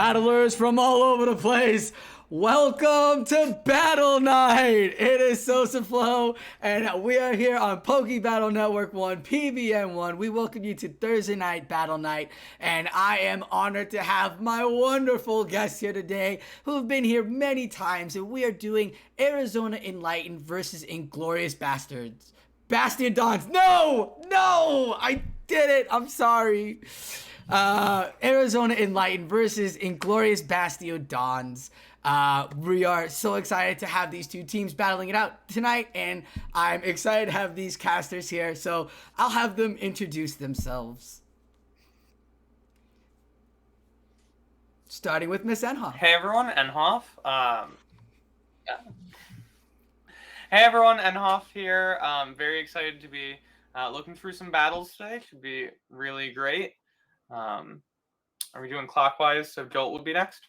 battlers from all over the place. Welcome to Battle Night. It is Sosa Flow, and we are here on Poke Battle Network 1, PBN 1. We welcome you to Thursday Night Battle Night, and I am honored to have my wonderful guests here today who have been here many times, and we are doing Arizona Enlightened versus Inglorious Bastiodons. No, I did it. I'm sorry. Arizona Enlightened versus Inglorious Bastiodons. We are so excited to have these two teams battling it out tonight, and I'm excited to have these casters here, so I'll have them introduce themselves. Starting with Miss Nhoff. Hey everyone, Nhoff. Hey everyone, Nhoff here. Very excited to be looking through some battles today. Should be really great. Are we doing clockwise? So Jolt would be next?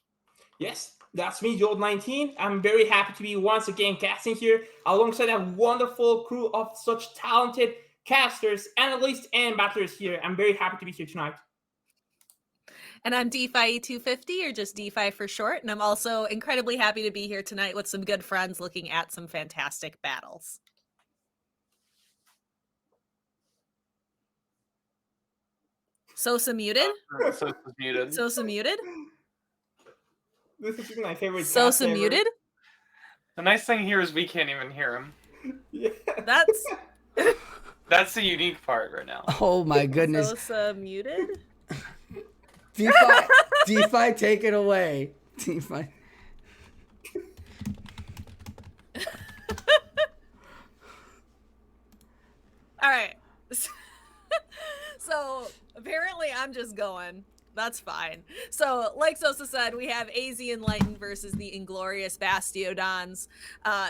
Yes, that's me, Jolt19. I'm very happy to be once again casting here alongside a wonderful crew of such talented casters, analysts, and battlers here. I'm very happy to be here tonight. And I'm DeFi250, or just DeFi for short, and I'm also incredibly happy to be here tonight with some good friends looking at some fantastic battles. Sosa muted? Sosa's muted. Sosa muted? This is my favorite. Sosa muted? The nice thing here is we can't even hear him. Yeah. That's the unique part right now. Oh my goodness. Sosa muted? DeFi, take it away. DeFi. All right. So apparently I'm just going. That's fine. So like Sosa said, we have AZ Enlightened versus the Inglorious Bastiodons.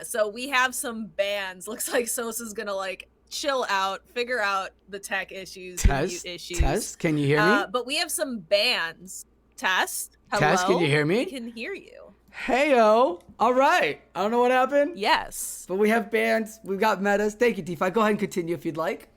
So we have some bans. Looks like Sosa's gonna like chill out, figure out the tech issues, the mute issues. Test, can you hear me? But we have some bans. Test, hello? Test, can you hear me? We can hear you. Heyo. All right. I don't know what happened. Yes. But we have bans. We've got metas. Thank you, DeFi. Go ahead and continue if you'd like.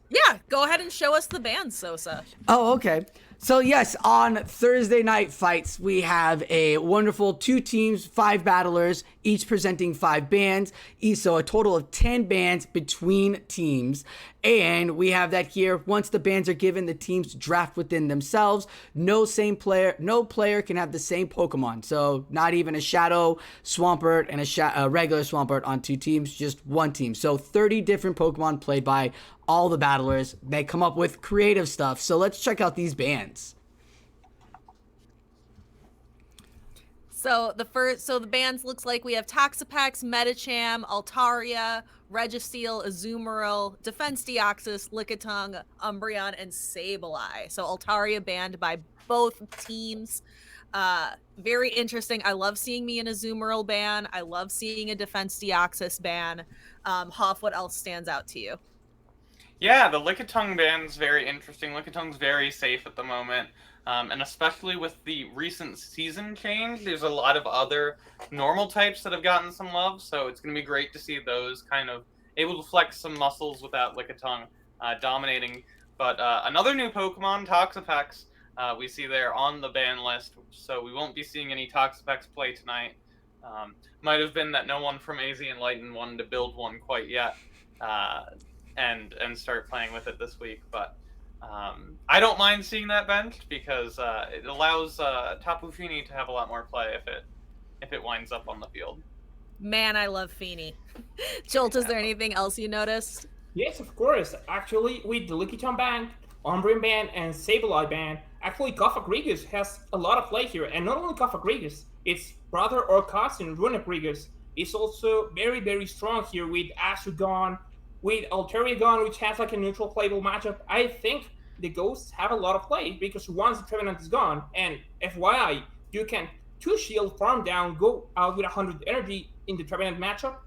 Yeah, go ahead and show us the bans, Sosa. Oh, okay. So yes, on Thursday night fights, we have a wonderful 2 teams, 5 battlers, each presenting 5 bands. So a total of 10 bands between teams. And we have that here. Once the bands are given, the teams draft within themselves. No player can have the same Pokemon. So not even a Shadow Swampert and a regular Swampert on 2 teams, just 1 team. So 30 different Pokemon played by all the battlers. They come up with creative stuff. So let's check out these bands. So the bands looks like we have Toxapex, Medicham, Altaria, Registeel, Azumarill, Defense Deoxys, Lickitung, Umbreon, and Sableye. So Altaria banned by both teams. Very interesting. I love seeing me an Azumarill ban. I love seeing a Defense Deoxys ban. Nhoff, what else stands out to you? Yeah, the Lickitung ban's very interesting. Lickitung's very safe at the moment. And especially with the recent season change, there's a lot of other normal types that have gotten some love, so it's going to be great to see those kind of able to flex some muscles without Lickitung dominating. But another new Pokemon, Toxapex, we see there on the ban list, so we won't be seeing any Toxapex play tonight. Might have been that no one from AZ Enlightened wanted to build one quite yet and start playing with it this week, but I don't mind seeing that bench because it allows Tapu Fini to have a lot more play if it winds up on the field. Man, I love Fini. Jolt, is there anything else you noticed? Yes, of course. Actually, with the Lickitung ban, Umbreon ban, and Sableye ban, actually Gothagrigus has a lot of play here. And not only Gothagrigus, its brother or cousin, Runegrigus, is also very, very strong here with Astragon, with Alteriagon, which has like a neutral playable matchup. I think the Ghosts have a lot of play because once the Trevenant is gone, and FYI, you can 2-shield, farm down, go out with 100 energy in the Trevenant matchup.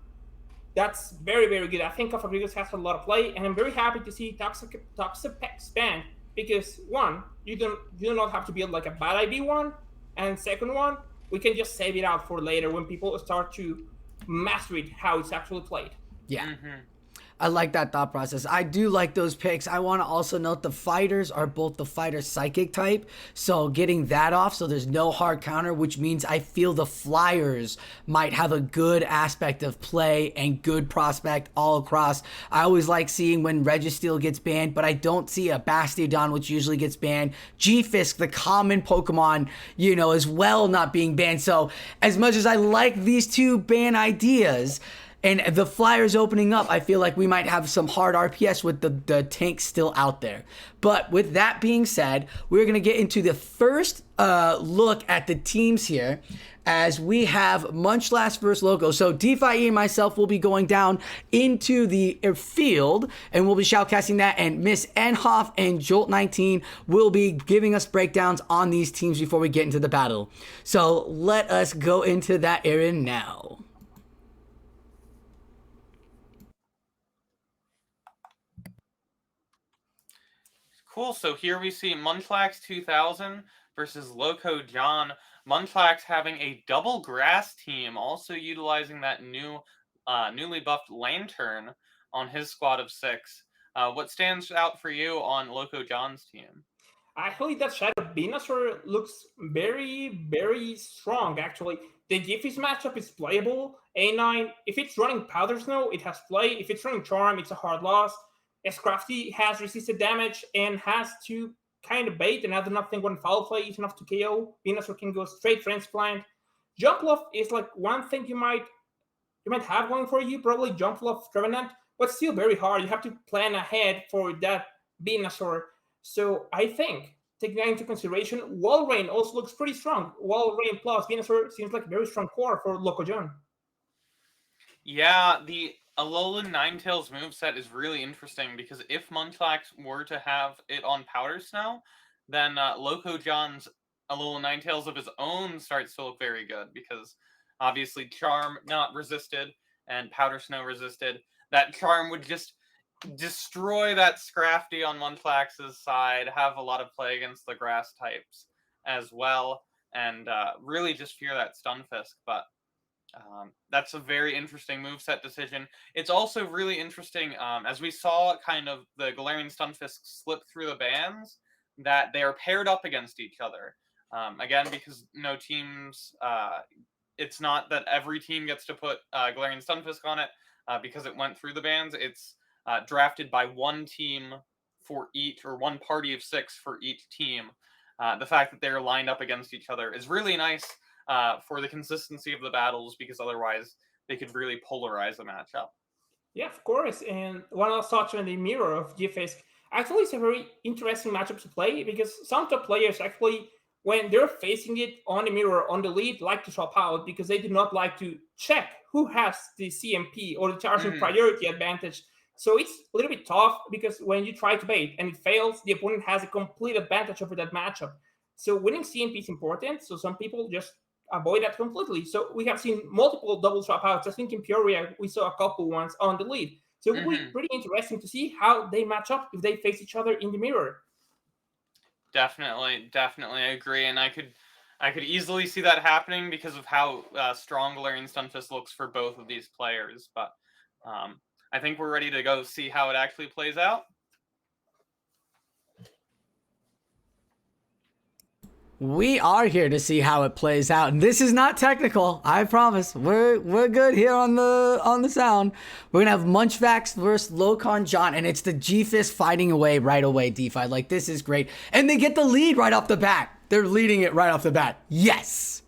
That's very, very good. I think Gothagrigus has a lot of play, and I'm very happy to see Toxapex ban because 1, you do not have to build like a bad IV one, and second one, we can just save it out for later when people start to master it, how it's actually played. Yeah. I like that thought process. I do like those picks. I want to also note the fighters are both the fighter psychic type. So getting that off so there's no hard counter, which means I feel the flyers might have a good aspect of play and good prospect all across. I always like seeing when Registeel gets banned, but I don't see a Bastiodon, which usually gets banned. G-Fisk, the common Pokemon, as well not being banned. So as much as I like these two ban ideas, and the flyers opening up, I feel like we might have some hard RPS with the tank still out there. But with that being said, we're going to get into the first look at the teams here as we have Munchlax versus Loco. So DeFi and myself will be going down into the field and we'll be shoutcasting that. And Miss Nhoff and Jolt19 will be giving us breakdowns on these teams before we get into the battle. So let us go into that area now. Cool, so here we see Munchlax 2000 versus Loco John. Munchlax having a double grass team, also utilizing that newly buffed Lantern on his squad of 6. What stands out for you on Loco John's team? Actually, that Shadow Venusaur looks very, very strong, actually. The Giffy's matchup is playable. A9, if it's running Powder Snow, it has play. If it's running Charm, it's a hard loss. Scrafty has resisted damage and has to kind of bait, and I do not think one foul play is enough to KO. Venusaur can go straight Transplant. Jump Love is like one thing you might have going for you, probably Jump Love Trevenant, but still very hard. You have to plan ahead for that Venusaur. So I think, taking that into consideration, Walrein also looks pretty strong. Walrein plus Venusaur seems like a very strong core for Loco John. Yeah, the Alolan Ninetales moveset is really interesting because if Munchlax were to have it on Powder Snow, then Loco John's Alolan Ninetales of his own starts to look very good because obviously Charm not resisted and Powder Snow resisted. That Charm would just destroy that Scrafty on Munchlax's side, have a lot of play against the grass types as well, and really just fear that Stunfisk, but that's a very interesting moveset decision. It's also really interesting, as we saw kind of the Galarian Stunfisk slip through the bans, that they are paired up against each other. Again, because no teams, it's not that every team gets to put Galarian Stunfisk on it because it went through the bans. It's drafted by one team for each, or one party of 6 for each team. The fact that they're lined up against each other is really nice for the consistency of the battles, because otherwise they could really polarize the matchup. Yeah, of course. And one last touch on the mirror of G-Fisk. Actually, it's a very interesting matchup to play because some top players actually, when they're facing it on the mirror, on the lead, like to swap out because they do not like to check who has the CMP or the charging priority advantage. So it's a little bit tough because when you try to bait and it fails, the opponent has a complete advantage over that matchup. So winning CMP is important. So some people just avoid that completely. So we have seen multiple double swap outs. I think in Peoria, we saw a couple ones on the lead. So it will be pretty interesting to see how they match up if they face each other in the mirror. Definitely, I agree. And I could easily see that happening because of how strong Galarian Stunfisk looks for both of these players. But I think we're ready to go see how it actually plays out. We are here to see how it plays out, and this is not technical. I promise. We're good here on the sound. We're gonna have Munchlax versus Loco John, and it's the G-Fisk fighting away right away. DeFi, like, this is great, and they get the lead right off the bat. They're leading it right off the bat. Yes.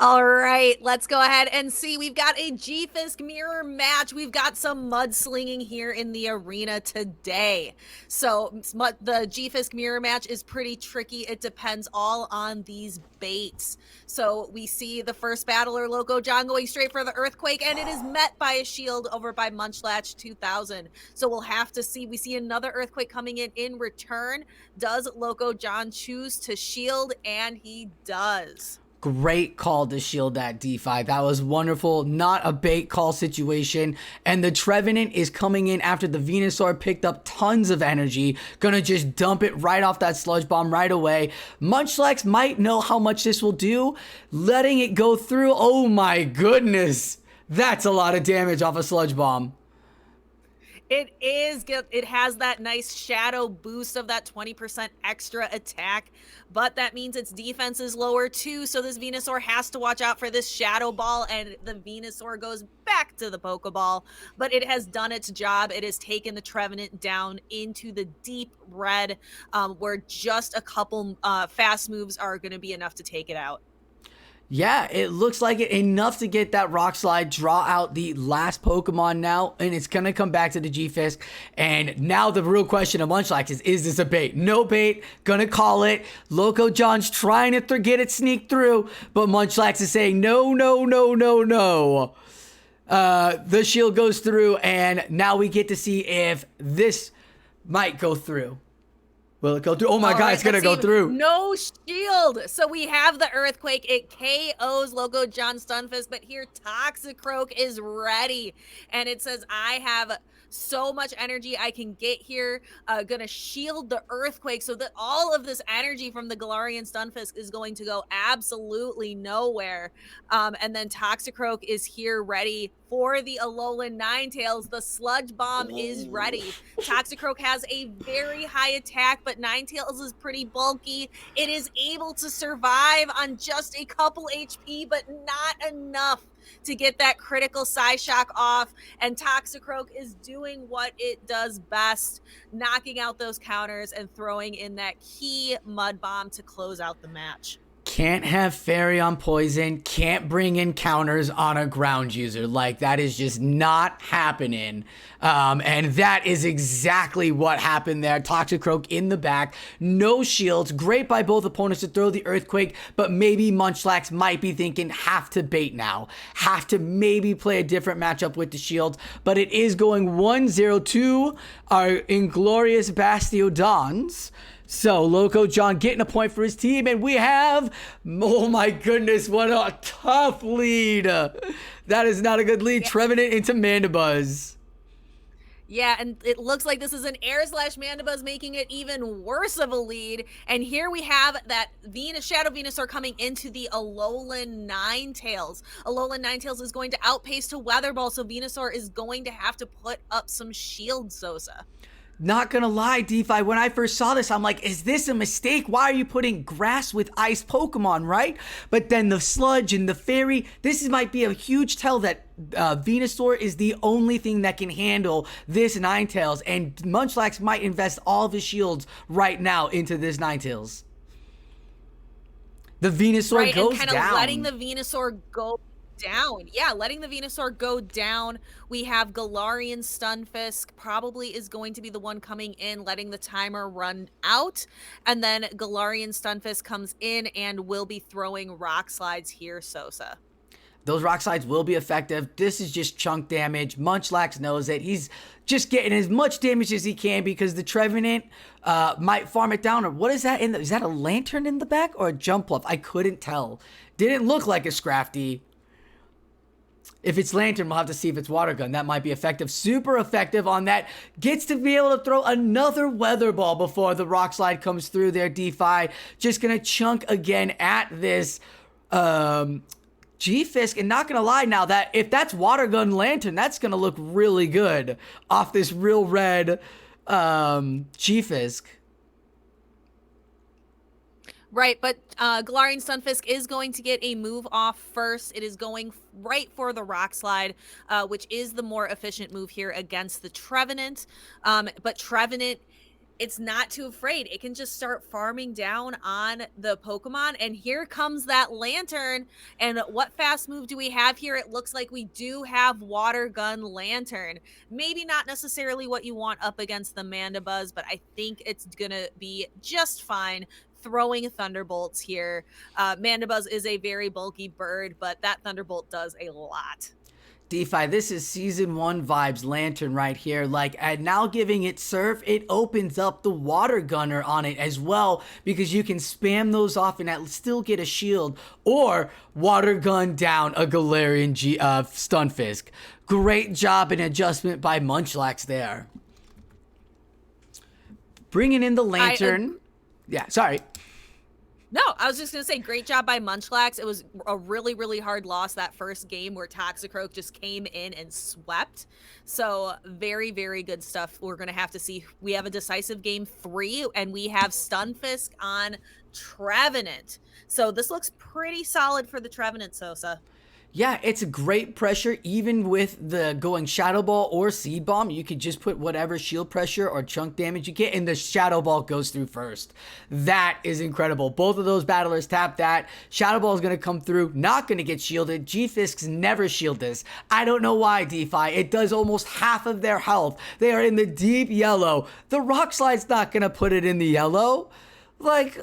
All right, let's go ahead and see. We've got a G-Fisk mirror match. We've got some mudslinging here in the arena today. So the G-Fisk mirror match is pretty tricky. It depends all on these baits. So we see the first battler, Loco John, going straight for the Earthquake, and it is met by a shield over by Munchlax 2000. So we'll have to see. We see another Earthquake coming in return. Does Loco John choose to shield? And he does. Great call to shield that DeFi. That was wonderful. Not a bait call situation. And the Trevenant is coming in after the Venusaur picked up tons of energy. Gonna just dump it right off that Sludge Bomb right away. Munchlax might know how much this will do. Letting it go through. Oh my goodness. That's a lot of damage off a Sludge Bomb. It is good. It has that nice shadow boost of that 20% extra attack, but that means its defense is lower too. So this Venusaur has to watch out for this shadow ball, and the Venusaur goes back to the Pokeball. But it has done its job. It has taken the Trevenant down into the deep red, where just a couple fast moves are going to be enough to take it out. Yeah, it looks like it enough to get that Rock Slide, draw out the last Pokemon now, and it's going to come back to the G-Fisk. And now the real question of Munchlax is this a bait? No bait, gonna call it. Loco John's trying to get it sneak through, but Munchlax is saying no, no, no, no, no. The shield goes through, and now we get to see if this might go through. Will it go through? Oh my God, it's gonna go through. No shield. So we have the Earthquake. It KOs Loco John Stunfisk, but here Toxicroak is ready. And it says, I have so much energy I can get here. Gonna shield the Earthquake so that all of this energy from the Galarian Stunfisk is going to go absolutely nowhere. And then Toxicroak is here ready for the Alolan Ninetales. The Sludge Bomb is ready. Toxicroak has a very high attack, but Ninetales is pretty bulky. It is able to survive on just a couple HP, but not enough to get that critical Psyshock off. And Toxicroak is doing what it does best, knocking out those counters and throwing in that key Mud Bomb to close out the match. Can't have Fairy on Poison, can't bring in counters on a ground user. Like, that is just not happening. And that is exactly what happened there. Toxicroak in the back, no shields. Great by both opponents to throw the Earthquake, but maybe Munchlax might be thinking, have to bait now. Have to maybe play a different matchup with the shields. But it is going 1-0 to our Inglorious Bastiodons. So, Loco John getting a point for his team, and we have, oh my goodness, what a tough lead. That is not a good lead. Yeah. Trevenant into Mandibuzz. Yeah, and it looks like this is an Air/Mandibuzz, making it even worse of a lead. And here we have that Shadow Venusaur coming into the Alolan Ninetales. Alolan Ninetales is going to outpace to Weather Ball, so Venusaur is going to have to put up some shield, Sosa. Not gonna lie, DeFi, when I first saw this, I'm like, is this a mistake? Why are you putting grass with ice Pokemon, right? But then the Sludge and the Fairy, might be a huge tell that Venusaur is the only thing that can handle this Ninetales, and Munchlax might invest all of his shields right now into this Ninetales. The Venusaur goes and kind down. Of letting the Venusaur go down. Yeah, letting the Venusaur go down. We have Galarian Stunfisk probably is going to be the one coming in, letting the timer run out. And then Galarian Stunfisk comes in and will be throwing Rock Slides here, Sosa. Those Rock Slides will be effective. This is just chunk damage. Munchlax knows it. He's just getting as much damage as he can because the Trevenant might farm it down. Or what is that? Is that a Lantern in the back or a Jumpluff? I couldn't tell. Didn't look like a Scrafty. If it's Lantern, we'll have to see if it's Water Gun. That might be effective. Super effective on that. Gets to be able to throw another Weather Ball before the Rock Slide comes through there, DeFi. Just going to chunk again at this G-Fisk. And not going to lie now, that if that's Water Gun Lantern, that's going to look really good off this real red G-Fisk. Right, but Galarian Stunfisk is going to get a move off first. It is going right for the Rock Slide, which is the more efficient move here against the Trevenant. But Trevenant, it's not too afraid. It can just start farming down on the Pokemon. And here comes that Lantern. And what fast move do we have here? It looks like we do have Water Gun Lantern. Maybe not necessarily what you want up against the Mandibuzz, but I think it's going to be just fine. Throwing Thunderbolts here. Mandibuzz is a very bulky bird, but that Thunderbolt does a lot. DeFi, this is Season 1 vibes Lantern right here. Like, and now giving it Surf, it opens up the Water Gunner on it as well, because you can spam those off and still get a shield, or Water Gun down a Galarian Stunfisk. Great job and adjustment by Munchlax there. Bringing in the Lantern. Yeah, sorry. No, I was just going to say, great job by Munchlax. It was a really, really hard loss that first game where Toxicroak just came in and swept. So very, very good stuff. We're going to have to see. We have a decisive game 3, and we have Stunfisk on Trevenant. So this looks pretty solid for the Trevenant, Sosa. Yeah, it's a great pressure, even with the going Shadow Ball or Seed Bomb. You could just put whatever shield pressure or chunk damage you get, and the Shadow Ball goes through first. That is incredible. Both of those battlers tap that. Shadow Ball is going to come through, not going to get shielded. G-Fisks never shield this. I don't know why, DeFi. It does almost half of their health. They are in the deep yellow. The Rock Slide's not going to put it in the yellow. Like,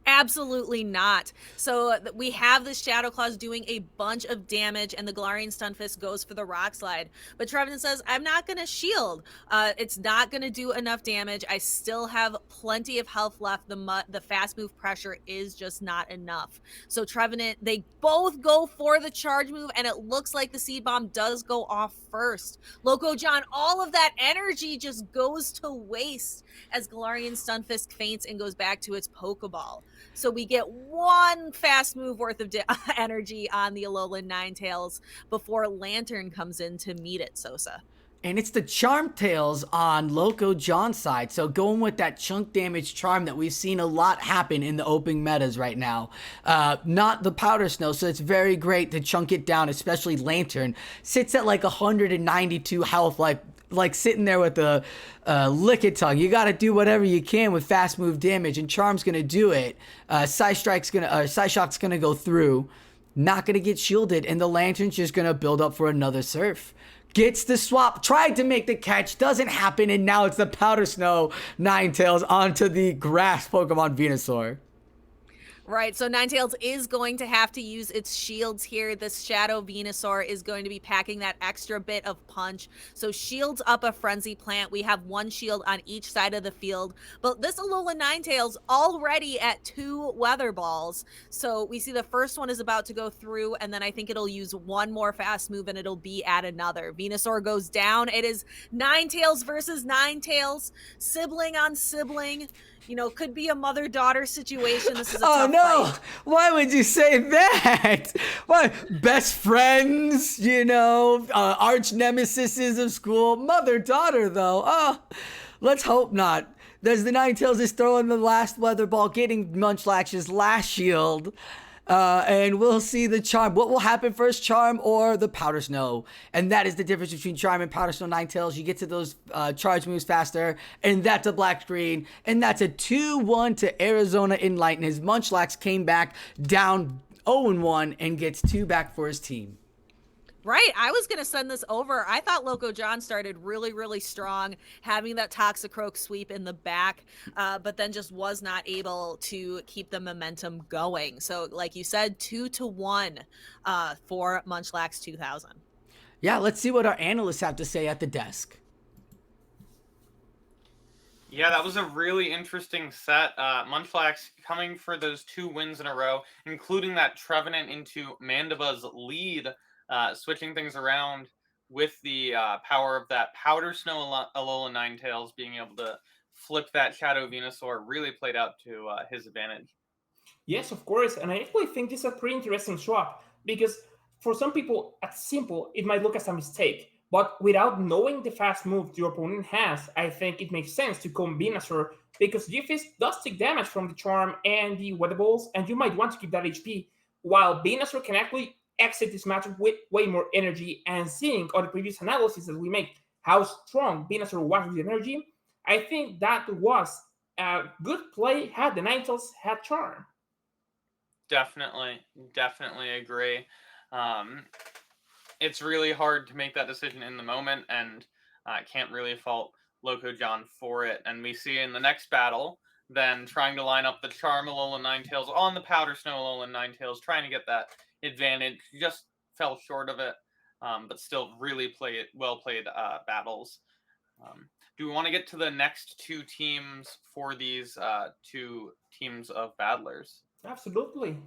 Absolutely not. So we have this Shadow Claws doing a bunch of damage, and the Galarian Stunfisk goes for the Rock Slide. But Trevenant says, I'm not going to shield. It's not going to do enough damage. I still have plenty of health left. The fast move pressure is just not enough. So Trevenant, they both go for the charge move, and it looks like the Seed Bomb does go off first. Loco John, all of that energy just goes to waste as Galarian Stunfisk faints and goes back to its Pokeball. So we get one fast move worth of energy on the Alolan Ninetales before Lantern comes in to meet it, Sosa. and it's the Charm Tails on Loco John's side. So going with that chunk damage charm that we've seen a lot happen in the opening metas right now. Not the Powder Snow, so it's very great to chunk it down, especially Lantern. Sits at like 192 health, like sitting there with a Lickitung. You got to do whatever you can with fast move damage, and Charm's going to do it. Psyshock's going to go through. Not going to get shielded, and the Lantern's just going to build up for another Surf. Gets the swap, tried to make the catch, doesn't happen, and now it's the Powder Snow Ninetales onto the grass Pokemon Venusaur. Right, so Ninetales is going to have to use its shields here. This Shadow Venusaur is going to be packing that extra bit of punch. So shields up a Frenzy Plant. We have one shield on each side of the field. But this Alolan Ninetales already at 2 Weather Balls. So we see the first one is about to go through, and then I think it'll use one more fast move, and it'll be at another. Venusaur goes down. It is Ninetales versus Ninetales. Sibling on sibling. You know, could be a mother-daughter situation. This is a tough fight. Why would you say that? Why? Best friends, you know, arch nemesis of school. Mother-daughter, though. Oh, let's hope not. There's the Ninetales is throwing the last Weather Ball, getting Munchlax's last shield. And we'll see the Charm. What will happen first, Charm or the Powder Snow? And that is the difference between Charm and Powder Snow Ninetales. You get to those charge moves faster, and that's a black screen. And that's a 2-1 to Arizona Enlightened. His Munchlax came back down 0-1 and gets 2 back for his team. Right, I was going to send this over. I thought Loco John started really, really strong, having that Toxicroak sweep in the back, but then just was not able to keep the momentum going. So, like you said, 2-1 for Munchlax 2000. Yeah, let's see what our analysts have to say at the desk. Yeah, that was a really interesting set. Munchlax coming for those 2 wins in a row, including that Trevenant into Mandiba's lead. Switching things around with the power of that Powder Snow Alolan Ninetales being able to flip that Shadow Venusaur really played out to his advantage. Yes, of course, and I actually think this is a pretty interesting swap because for some people, at simple, it might look as a mistake, but without knowing the fast move your opponent has, I think it makes sense to come Venusaur because G-Fist does take damage from the Charm and the Weather Balls, and you might want to keep that HP, while Venusaur can actually exit this matchup with way more energy. And seeing on the previous analysis that we make how strong Venusaur was with energy, I think that was a good play had the Ninetales had Charm. Definitely agree. It's really hard to make that decision in the moment, and can't really fault Loco John for it. And we see in the next battle, then trying to line up the Charm Alolan Ninetales on the Powder Snow Alolan Ninetales, trying to get that advantage. Just fell short of it, but still really well played battles. Do we want to get to the next 2 teams for these 2 teams of battlers? Absolutely.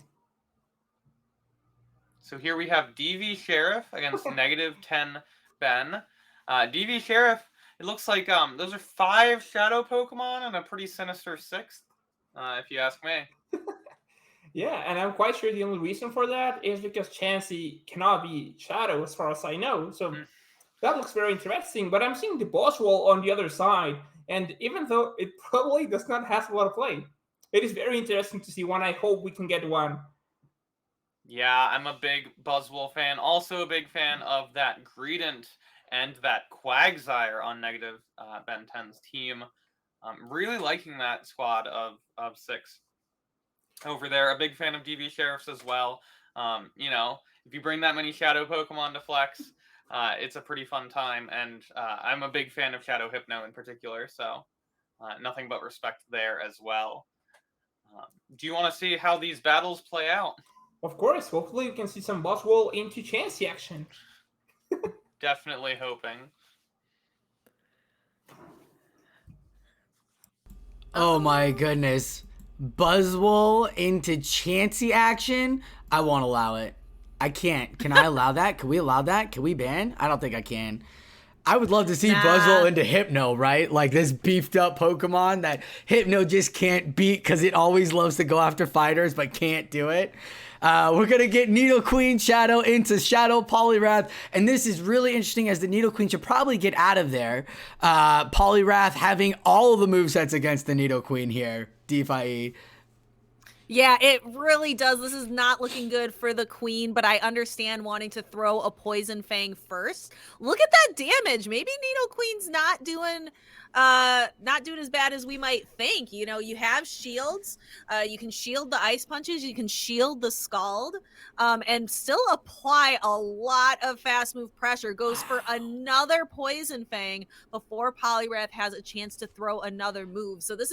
So here we have DV Sheriff against -10 Ben. DV Sheriff, it looks like those are 5 Shadow Pokemon and a pretty sinister 6th. if you ask me. Yeah, and I'm quite sure the only reason for that is because Chansey cannot be Shadow, as far as I know. So that looks very interesting. But I'm seeing the boss wall on the other side, and even though it probably does not have a lot of play, it is very interesting to see one. I hope we can get one. Yeah, I'm a big Buzzwole fan. Also a big fan of that Greedent and that Quagsire on negative Ben 10's team. Really liking that squad of 6 over there. A big fan of DV Sheriffs as well. If you bring that many Shadow Pokemon to Flex, it's a pretty fun time. And I'm a big fan of Shadow Hypno in particular, so nothing but respect there as well. Do you want to see how these battles play out? Of course, hopefully we can see some boss wall into Chansey action. Definitely hoping. Oh my goodness. Buzzwole into Chansey action? I won't allow it. I can't. Can I allow that? Can we allow that? Can we ban? I don't think I can. I would love to see Buzzwole into Hypno, right? Like this beefed up Pokemon that Hypno just can't beat because it always loves to go after fighters but can't do it. We're going to get Nidoqueen Shadow into Shadow Poliwrath, and this is really interesting as the Nidoqueen should probably get out of there. Poliwrath having all of the movesets against the Nidoqueen here, DeFi. Yeah, it really does. This is not looking good for the queen, but I understand wanting to throw a Poison Fang first. Look at that damage. Maybe Nidoqueen's not doing as bad as we might think. You know, you have shields. You can shield the Ice Punches. You can shield the Scald, and still apply a lot of fast move pressure. Goes for another Poison Fang before Poliwrath has a chance to throw another move. So this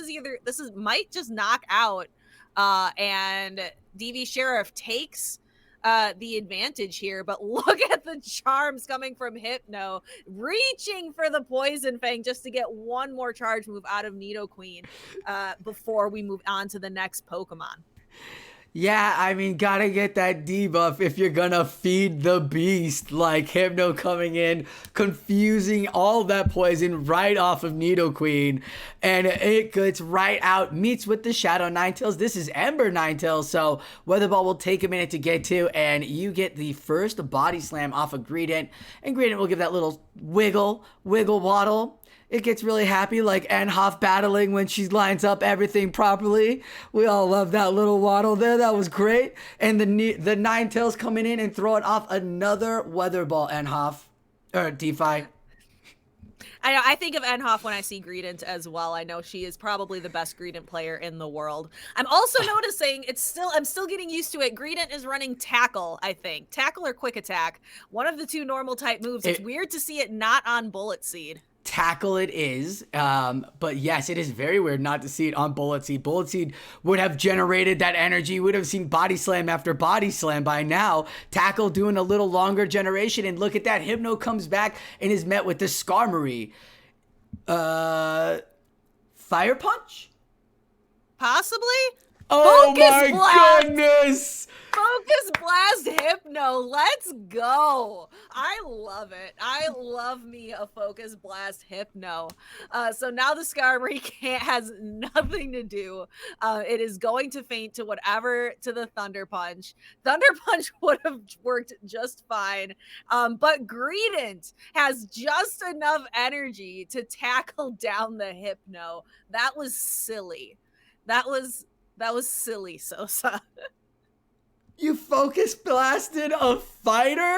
might just knock out. And DV Sheriff takes the advantage here, but look at the charms coming from Hypno, reaching for the Poison Fang just to get one more charge move out of Nidoqueen before we move on to the next Pokemon. Yeah, I mean, gotta get that debuff if you're gonna feed the beast. Like Hypno coming in, confusing all that poison right off of Nidoqueen. And it gets right out, meets with the Shadow Ninetales. This is Ember Ninetales, so Weather Ball will take a minute to get to. And you get the first Body Slam off of Greedent. And Greedent will give that little wiggle waddle. It gets really happy, like Nhoff battling when she lines up everything properly. We all love that little waddle there. That was great. And the Ninetales coming in and throwing off another Weather Ball, Nhoff. Or DeFi. I think of Nhoff when I see Greedent as well. I know she is probably the best Greedent player in the world. I'm also noticing I'm still getting used to it. Greedent is running Tackle, I think. Tackle or Quick Attack. One of the two normal type moves. It's weird to see it not on Bullet Seed. Tackle it is, but yes, it is very weird not to see it on Bullet Seed. Bullet Seed would have generated that energy, would have seen Body Slam after Body Slam by now. Tackle doing a little longer generation, and look at that, Hypno comes back and is met with the Skarmory. Fire Punch? Possibly? Oh Focus my Blast! goodness! Focus Blast Hypno, let's go. I love it. I love me a Focus Blast Hypno. So now the Skarmory has nothing to do. It is going to faint to the Thunder Punch. Thunder Punch would have worked just fine. But Greedent has just enough energy to tackle down the Hypno. That was silly. That was silly, Sosa. You focus blasted a fighter?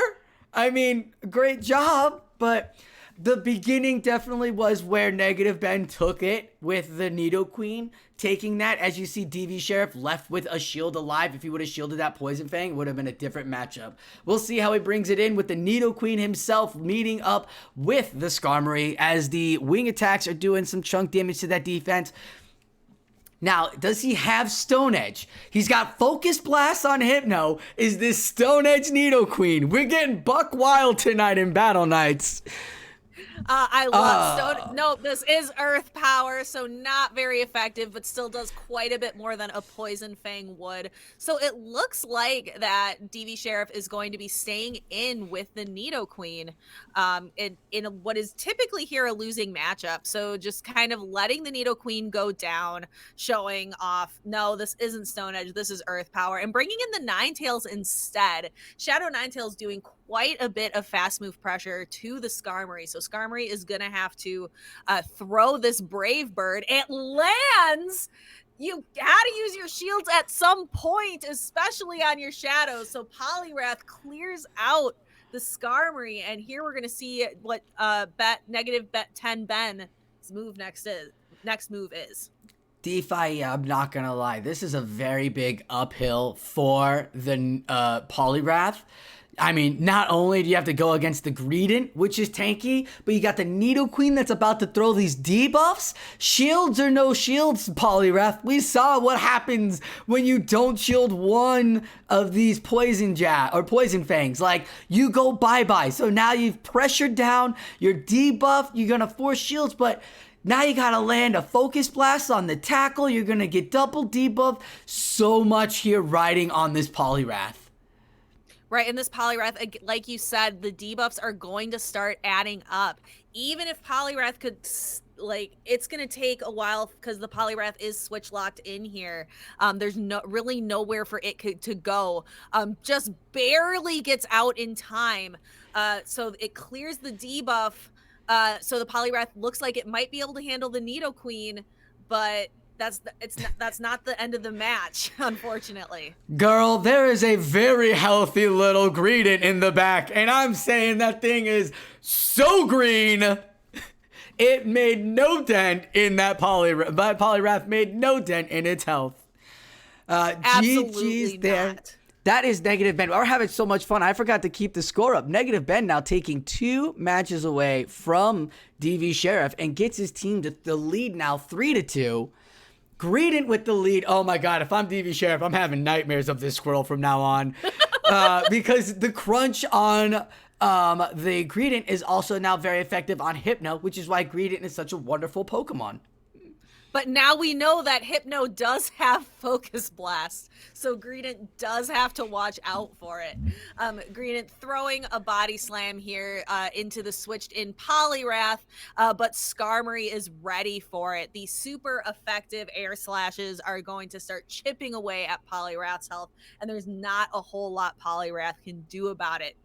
I mean, great job, but the beginning definitely was where Negative Ben took it with the Nidoqueen. Taking that, as you see DV Sheriff left with a shield alive. If he would have shielded that Poison Fang, it would have been a different matchup. We'll see how he brings it in with the Nidoqueen himself meeting up with the Skarmory as the wing attacks are doing some chunk damage to that defense. Now, does he have Stone Edge? He's got Focus Blast on Hypno. Is this Stone Edge Nidoqueen? We're getting buck wild tonight in Battle Nights. I love stone. No, this is earth power, so not very effective, but still does quite a bit more than a poison fang would. So it looks like that DV Sheriff is going to be staying in with the Nidoqueen in what is typically here a losing matchup. So just kind of letting the Nidoqueen go down, showing off, no, this isn't Stone Edge, this is earth power, and bringing in the Ninetales instead. Shadow Ninetales doing quite a bit of fast move pressure to the Skarmory. So Skarmory is going to have to throw this Brave Bird. It lands! You had to use your shields at some point, especially on your shadows. So Poliwrath clears out the Skarmory. And here we're going to see what negative bet 10 Ben's move next move is. DeFi, I'm not going to lie. This is a very big uphill for the Poliwrath. I mean, not only do you have to go against the Greedent, which is tanky, but you got the Nidoqueen that's about to throw these debuffs. Shields or no shields, Poliwrath. We saw what happens when you don't shield one of these poison fangs. Like, you go bye-bye. So now you've pressured down your debuff. You're going to force shields, but now you gotta land a Focus Blast on the tackle. You're gonna get double debuff. So much here riding on this Poliwrath. Right, and this Poliwrath, like you said, the debuffs are going to start adding up. Even if Poliwrath could, it's going to take a while because the Poliwrath is switch locked in here. There's really nowhere for it to go. Just barely gets out in time. So it clears the debuff. So the Poliwrath looks like it might be able to handle the Nidoqueen, but that's not the end of the match, unfortunately. Girl, there is a very healthy little Greedent in the back, and I'm saying that thing is so green. It made no dent in that Poliwrath. But Poliwrath made no dent in its health. Absolutely there. not. That is Negative Ben. We're having so much fun. I forgot to keep the score up. Negative Ben now taking 2 matches away from DV Sheriff and gets his team to the lead now 3-2. Greedent with the lead. Oh my God, if I'm DV Sheriff, I'm having nightmares of this squirrel from now on. Because the crunch on the Greedent is also now very effective on Hypno, which is why Greedent is such a wonderful Pokemon. But now we know that Hypno does have Focus Blast, so Greedent does have to watch out for it. Greedent throwing a Body Slam here into the switched in Poliwrath, but Skarmory is ready for it. The super effective air slashes are going to start chipping away at Poliwrath's health, and there's not a whole lot Poliwrath can do about it.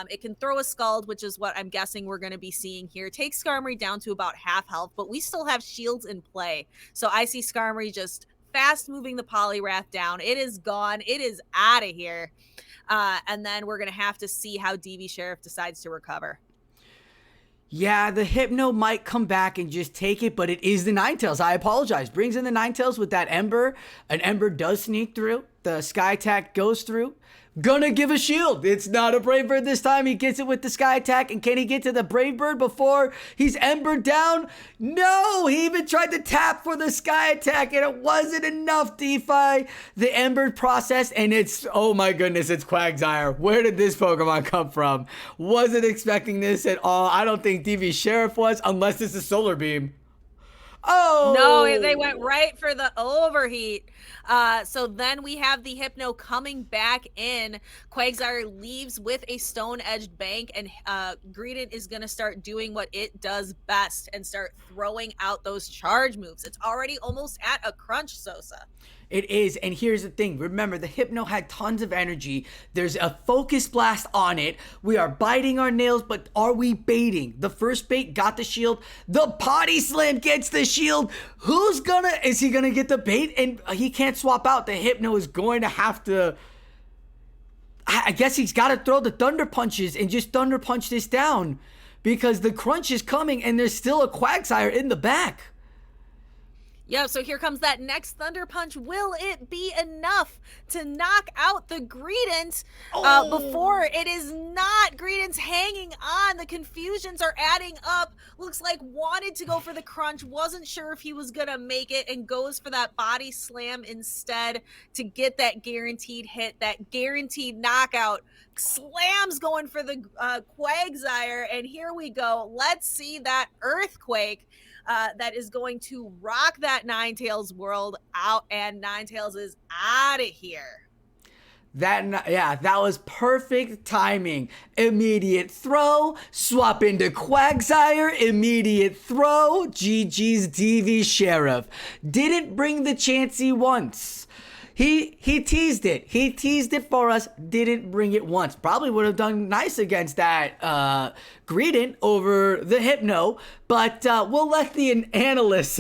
It can throw a Scald, which is what I'm guessing we're going to be seeing here. Take Skarmory down to about half health, but we still have shields in play. So I see Skarmory just fast moving the Poliwrath down. It is gone. It is out of here. And then we're going to have to see how DV Sheriff decides to recover. Yeah, the Hypno might come back and just take it, but it is the Ninetales. I apologize. Brings in the Ninetales with that Ember. An Ember does sneak through. The Sky Attack goes through. Gonna give a shield. It's not a Brave Bird this time. He gets it with the Sky Attack. And can he get to the Brave Bird before he's Embered down? No! He even tried to tap for the Sky Attack and it wasn't enough, DeFi. The Embered process and it's, oh my goodness, it's Quagsire. Where did this Pokemon come from? Wasn't expecting this at all. I don't think DV Sheriff was, unless this is Solar Beam. Oh! No, they went right for the overheat. So then we have the Hypno coming back in. Quagsire leaves with a stone-edged bank, and Greedent is going to start doing what it does best and start throwing out those charge moves. It's already almost at a crunch, Sosa. It is, and here's the thing. Remember, the Hypno had tons of energy. There's a Focus Blast on it. We are biting our nails, but are we baiting? The first bait got the shield. The Body Slam gets the shield. Is he gonna get the bait? And he can't swap out. The Hypno is going to have to, I guess he's got to throw the Thunder Punches and just Thunder Punch this down because the crunch is coming and there's still a Quagsire in the back. Yeah, so here comes that next Thunder Punch. Will it be enough to knock out the Greedent before it is not? Greedent's hanging going on? The confusions are adding up. Looks like wanted to go for the crunch, wasn't sure if he was gonna make it, and goes for that body slam instead to get that guaranteed hit, that guaranteed knockout. Slams going for the Quagsire, and here we go. Let's see that earthquake that is going to rock that Ninetales world out, and Ninetales is out of here. That was perfect timing. Immediate throw, swap into Quagsire, immediate throw, GG's DV Sheriff. Didn't bring the Chansey once. He teased it. He teased it for us, didn't bring it once. Probably would have done nice against that Greedent over the Hypno, but we'll let the analysts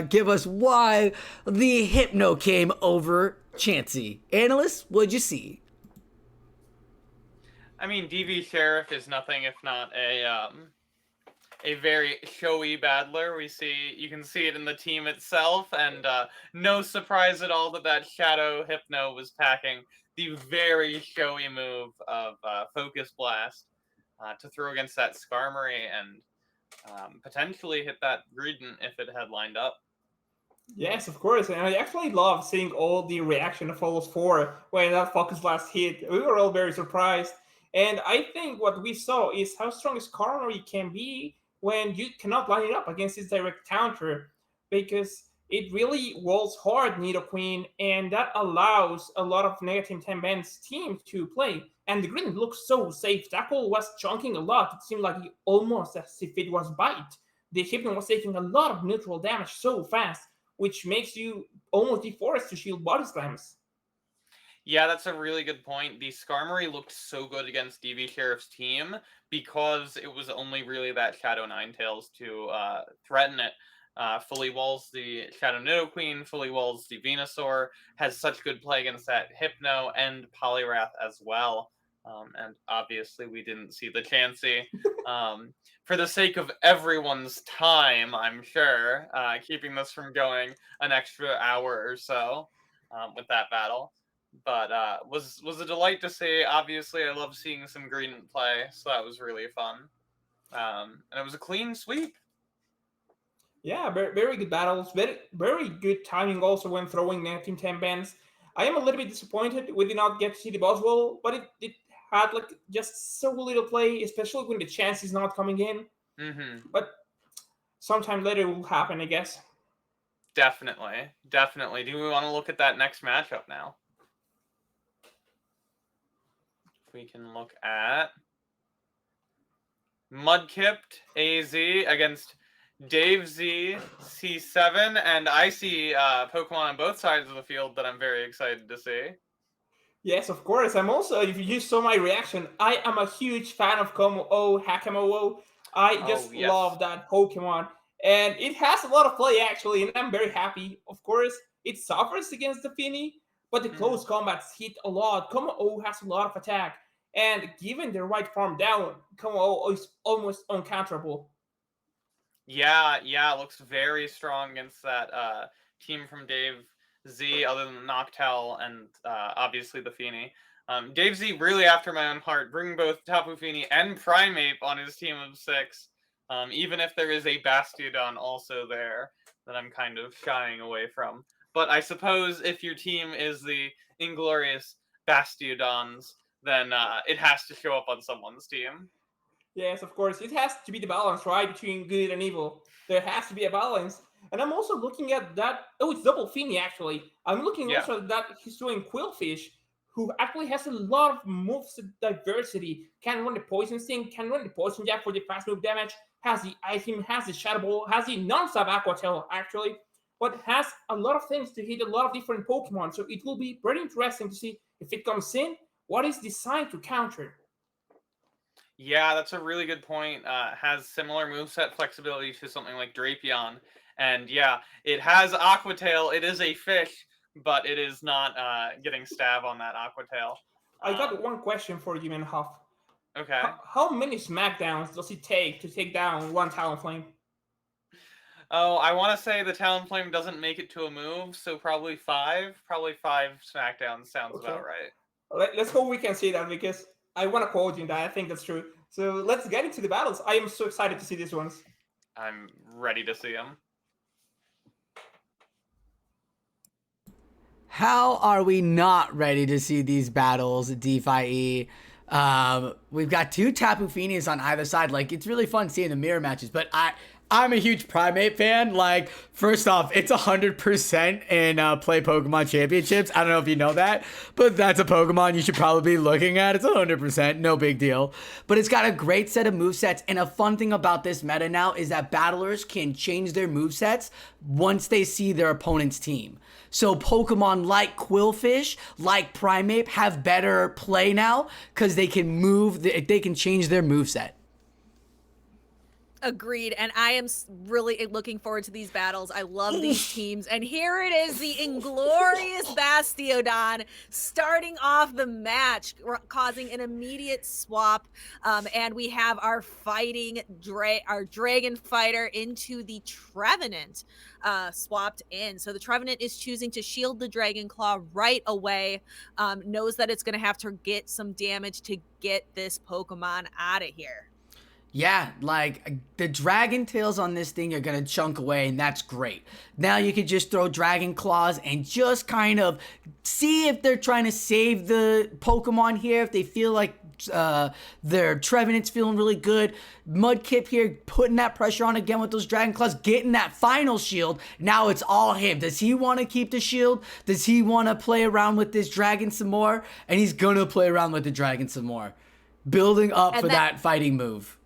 give us why the Hypno came over Chansey. Analysts, what'd you see? I mean, DV Sheriff is nothing if not a very showy battler. You can see it in the team itself, and no surprise at all that Shadow Hypno was packing the very showy move of Focus Blast to throw against that Skarmory and potentially hit that Greedent if it had lined up. Yes, of course, and I actually love seeing all the reaction of Follows 4 when that Focus Blast hit. We were all very surprised, and I think what we saw is how strong Skarmory can be when you cannot line it up against its direct counter, because it really walls hard Nidoqueen, and that allows a lot of negative 10 bands teams to play. And the Greedent looks so safe. Tackle was chunking a lot. It seemed like almost as if it was bite. The Hypno was taking a lot of neutral damage so fast, which makes you almost deforced to shield body slams. Yeah, that's a really good point. The Skarmory looked so good against DV Sheriff's team because it was only really that Shadow Ninetales to threaten it. Fully walls the Shadow Nidoqueen, fully walls the Venusaur, has such good play against that Hypno and Poliwrath as well. And obviously we didn't see the Chansey. For the sake of everyone's time, I'm sure, keeping this from going an extra hour or so with that battle. But was a delight to see. Obviously, I love seeing some Greedent play, so that was really fun. And it was a clean sweep. Yeah, very, very good battles. Very, very good timing also when throwing negative 10 bands. I am a little bit disappointed we did not get to see the Buzzwole, but it had like just so little play, especially when the chance is not coming in. Mm-hmm. But sometime later it will happen, I guess. Definitely. Do we want to look at that next matchup now? If we can look at Mudkipped AZ against Dave Z, C7, and I see Pokemon on both sides of the field that I'm very excited to see. Yes, of course. I'm also, if you saw my reaction, I am a huge fan of Como-O, Hakamo-O. I just love that Pokemon. And it has a lot of play, actually, and I'm very happy. Of course, it suffers against the Finny, but the close combats hit a lot. Como-O has a lot of attack. And given the right farm down, Como-O is almost uncounterable. Yeah, it looks very strong against that team from Dave Z, other than Noctowl and obviously the Feeny. Dave Z really after my own heart, bringing both Tapu Fini and Primeape on his team of 6. Even if there is a Bastiodon also there that I'm kind of shying away from. But I suppose if your team is the Inglorious Bastiodons, then it has to show up on someone's team. Yes, of course. It has to be the balance, right, between good and evil. There has to be a balance. And I'm also looking at that. Oh, it's Double Finny, actually. I'm looking also at that he's doing Quillfish, who actually has a lot of moves diversity. Can run the Poison Sting, can run the Poison Jab for the fast move damage, has the Ice Beam, has the Shadow Ball, has the non-stop Aqua Tail, actually. But has a lot of things to hit a lot of different Pokemon. So it will be very interesting to see if it comes in, what is designed to counter. Yeah, that's a really good point. Has similar moveset flexibility to something like Drapion. And yeah, it has Aqua Tail. It is a fish, but it is not getting stab on that Aqua Tail. I got one question for you, Nhoff. Okay. How many Smackdowns does it take to take down one Talonflame? Oh, I want to say the Talonflame doesn't make it to a move, so probably 5. Probably 5 Smackdowns sounds about right. Let's hope we can see that, because I want to quote you that. I think that's true. So let's get into the battles. I am so excited to see these ones. I'm ready to see them. How are we not ready to see these battles at DeFi? We've got two Tapu Finis on either side. Like, it's really fun seeing the mirror matches, but I'm a huge Primate fan. Like, first off, it's 100% in Play Pokemon Championships. I don't know if you know that, but that's a Pokemon you should probably be looking at. It's 100%, no big deal. But it's got a great set of movesets, and a fun thing about this meta now is that battlers can change their movesets once they see their opponent's team. So Pokemon like Quillfish, like Primeape have better play now because they can move, they can change their moveset. Agreed, and I am really looking forward to these battles. I love these teams, and here it is, the Inglorious Bastiodon starting off the match, causing an immediate swap, and we have our fighting our Dragon Fighter into the Trevenant swapped in. So the Trevenant is choosing to shield the Dragon Claw right away, knows that it's going to have to get some damage to get this Pokemon out of here. Yeah, like, the Dragon Tails on this thing are going to chunk away, and that's great. Now you can just throw Dragon Claws and just kind of see if they're trying to save the Pokemon here, if they feel like their Trevenant's feeling really good. Mudkip here putting that pressure on again with those Dragon Claws, getting that final shield. Now it's all him. Does he want to keep the shield? Does he want to play around with this Dragon some more? And he's going to play around with the Dragon some more. Building up and for that fighting move.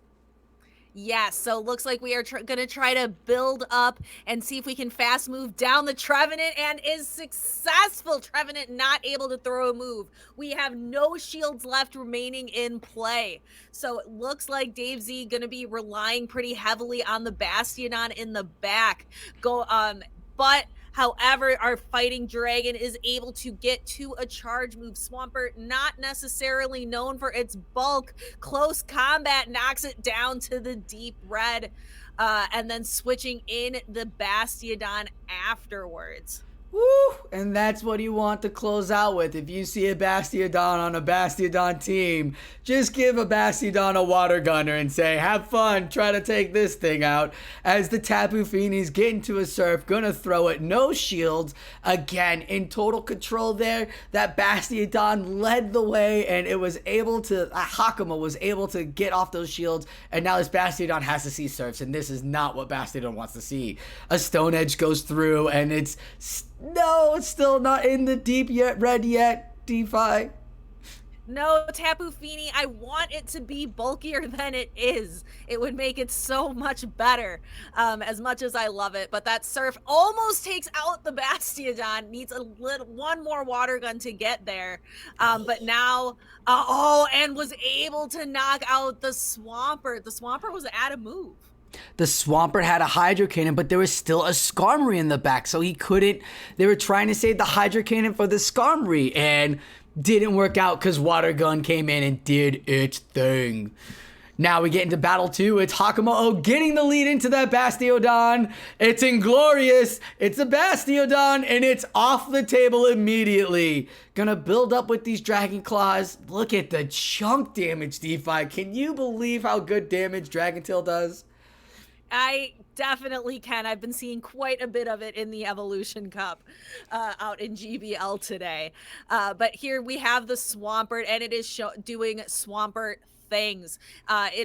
Yes, so it looks like we are going to try to build up and see if we can fast move down the Trevenant, and is successful. Trevenant not able to throw a move. We have no shields left remaining in play. So it looks like Dave Z going to be relying pretty heavily on the Bastiodon in the back. But however, our fighting dragon is able to get to a charge move. Swampert, not necessarily known for its bulk. Close combat knocks it down to the deep red, and then switching in the Bastiodon afterwards. Woo! And that's what you want to close out with. If you see a Bastiodon on a Bastiodon team, just give a Bastiodon a water gunner and say, have fun, try to take this thing out. As the Tapu Finis get into a surf, gonna throw it, no shields. Again, in total control there. That Bastiodon led the way, and it was able to, Hakama was able to get off those shields, and now this Bastiodon has to see surfs, and this is not what Bastiodon wants to see. A Stone Edge goes through, and it's still not in the deep red yet, DeFi. No, Tapu Fini, I want it to be bulkier than it is. It would make it so much better, as much as I love it. But that surf almost takes out the Bastiodon. Needs one more water gun to get there. But now, and was able to knock out the Swampert. The Swampert was at a move. The Swampert had a Hydro Cannon, but there was still a Skarmory in the back, so he couldn't. They were trying to save the Hydro Cannon for the Skarmory, and didn't work out because Water Gun came in and did its thing. Now we get into battle 2. It's Hakamo getting the lead into that Bastiodon. It's Inglorious. It's a Bastiodon, and it's off the table immediately. Gonna build up with these Dragon Claws. Look at the chunk damage, DeFi. Can you believe how good damage Dragon Tail does? I definitely can. I've been seeing quite a bit of it in the Evolution Cup out in GBL today. But here we have the Swampert, and it is doing Swampert things.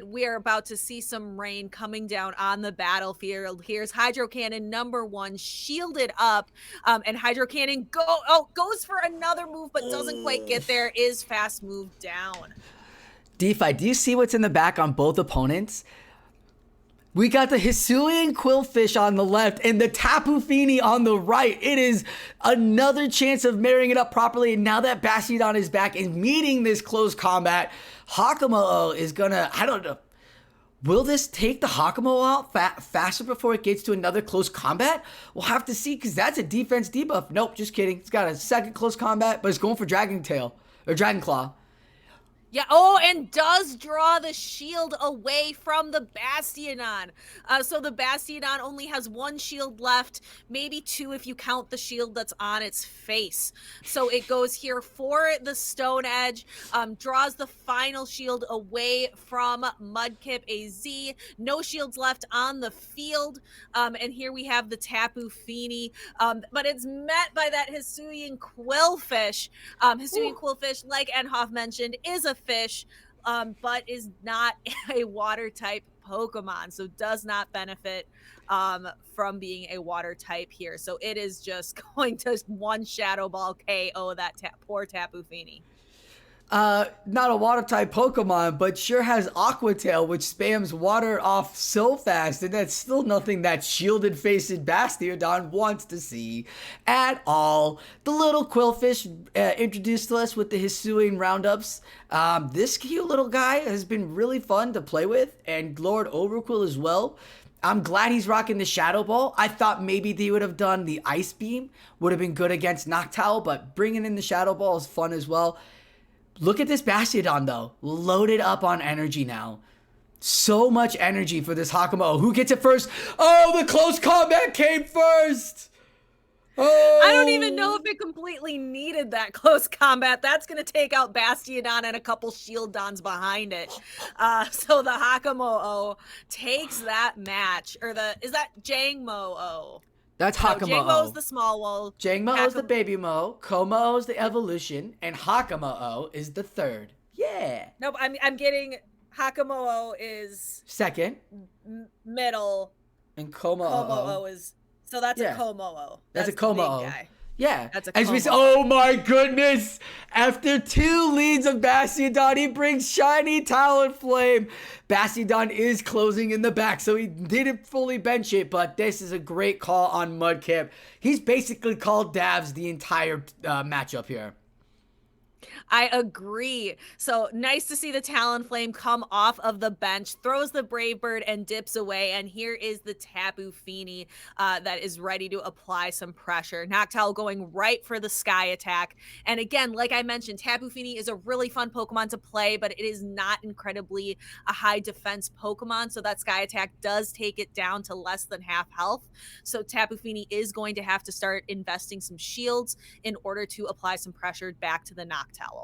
We are about to see some rain coming down on the battlefield. Here's Hydro Cannon number 1 shielded up, and Hydro Cannon goes for another move but doesn't quite get there. Is fast move down. DeFi, do you see what's in the back on both opponents? We got the Hisuian Quillfish on the left and the Tapu Fini on the right. It is another chance of marrying it up properly. And now that Bastiodon is back and meeting this close combat, Hakamo is gonna, I don't know. Will this take the Hakamo out faster before it gets to another close combat? We'll have to see, because that's a defense debuff. Nope, just kidding. It's got a second close combat, but it's going for Dragon Tail or Dragon Claw. Yeah, oh, and does draw the shield away from the Bastiodon. So the Bastiodon only has 1 shield left, maybe 2 if you count the shield that's on its face. So it goes here for the Stone Edge, draws the final shield away from Mudkip AZ. No shields left on the field. And here we have the Tapu Fini, but it's met by that Hisuian Quillfish. Hisuian Quillfish, like Nhoff mentioned, is a fish, but is not a water type Pokemon, so does not benefit from being a water type here. So it is just going to one Shadow Ball KO that poor Tapu Fini. Not a water type Pokemon, but sure has Aqua Tail, which spams water off so fast, and that's still nothing that shielded faced Bastiodon wants to see at all. The little Quillfish introduced to us with the Hisuian roundups. This cute little guy has been really fun to play with, and Lord Overquill as well. I'm glad he's rocking the Shadow Ball. I thought maybe they would have done the Ice Beam, would have been good against Noctowl, but bringing in the Shadow Ball is fun as well. Look at this Bastiodon, though. Loaded up on energy now. So much energy for this Hakamo. Who gets it first? Oh, the close combat came first! Oh. I don't even know if it completely needed that close combat. That's going to take out Bastiodon and a couple Shieldons behind it. So the Hakamo takes that match. Or is that Jangmo-O? That's Hakamo-O. Jangmo-O's the small one. Jangmo-O's the baby Mo. Como-O's the evolution. And Hakamo-O is the third. Yeah. No, I'm getting Hakamo-O is second. Middle. And Como-O. Como-O is... So that's a Como-O. That's a Como-O. Big guy. Yeah. That's a oh my goodness. After 2 leads of Bastiodon, he brings shiny Talonflame. Bastiodon is closing in the back, so he didn't fully bench it, but this is a great call on Mudkip. He's basically called Davs the entire matchup here. I agree. So nice to see the Talonflame come off of the bench, throws the Brave Bird and dips away. And here is the Tapu Fini that is ready to apply some pressure. Noctowl going right for the Sky Attack. And again, like I mentioned, Tapu Fini is a really fun Pokemon to play, but it is not incredibly a high defense Pokemon. So that Sky Attack does take it down to less than half health. So Tapu Fini is going to have to start investing some shields in order to apply some pressure back to the Noctowl.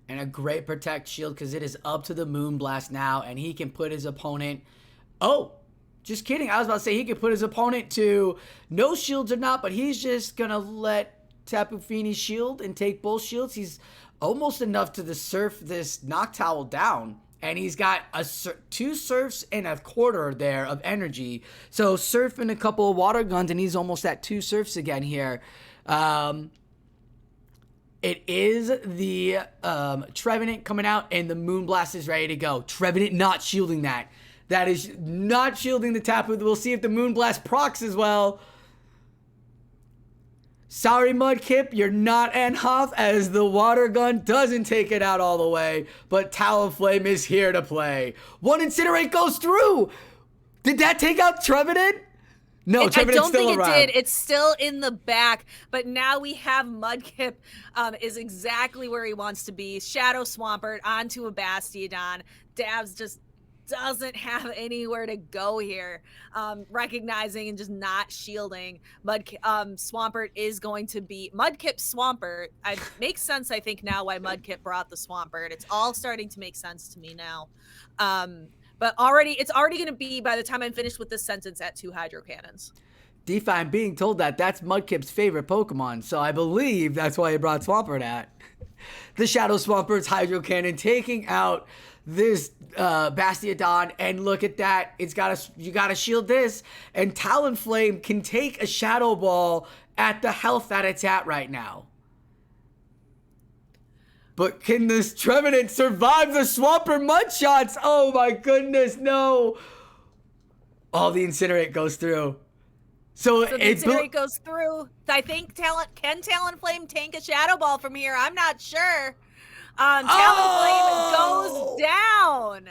And a great protect shield because it is up to the Moonblast now, and he can put his opponent... Oh, just kidding. I was about to say he could put his opponent to no shields or not, but he's just going to let Tapu Fini shield and take both shields. He's almost enough to surf this Noctowl down, and he's got 2 surfs and a quarter there of energy. So surf and a couple of water guns, and he's almost at 2 surfs again here. It is the Trevenant coming out, and the Moonblast is ready to go. Trevenant not shielding that. That is not shielding the Tapu. We'll see if the Moonblast procs as well. Sorry, Mudkip, you're not Nhoff, as the water gun doesn't take it out all the way, but Talonflame is here to play. 1 Incinerate goes through. Did that take out Trevenant? No, I don't think it did. It's still in the back, but now we have Mudkip is exactly where he wants to be. Shadow Swampert onto a Bastiodon. Davs just doesn't have anywhere to go here. Recognizing and just not shielding. Swampert is going to be Mudkip Swampert. It makes sense, I think, now why Mudkip brought the Swampert. It's all starting to make sense to me now. But it's already going to be, by the time I'm finished with this sentence, at 2 Hydro Cannons. DeFi, I'm being told that that's Mudkip's favorite Pokemon, so I believe that's why he brought Swampert at. The Shadow Swampert's Hydro Cannon taking out this Bastiodon, and look at that. You gotta shield this, and Talonflame can take a Shadow Ball at the health that it's at right now. But can this Trevenant survive the Swampert mud shots? Oh my goodness, no. Oh, the Incinerate goes through. So the Incinerate goes through. I think can Talonflame tank a Shadow Ball from here? I'm not sure. Talonflame goes down.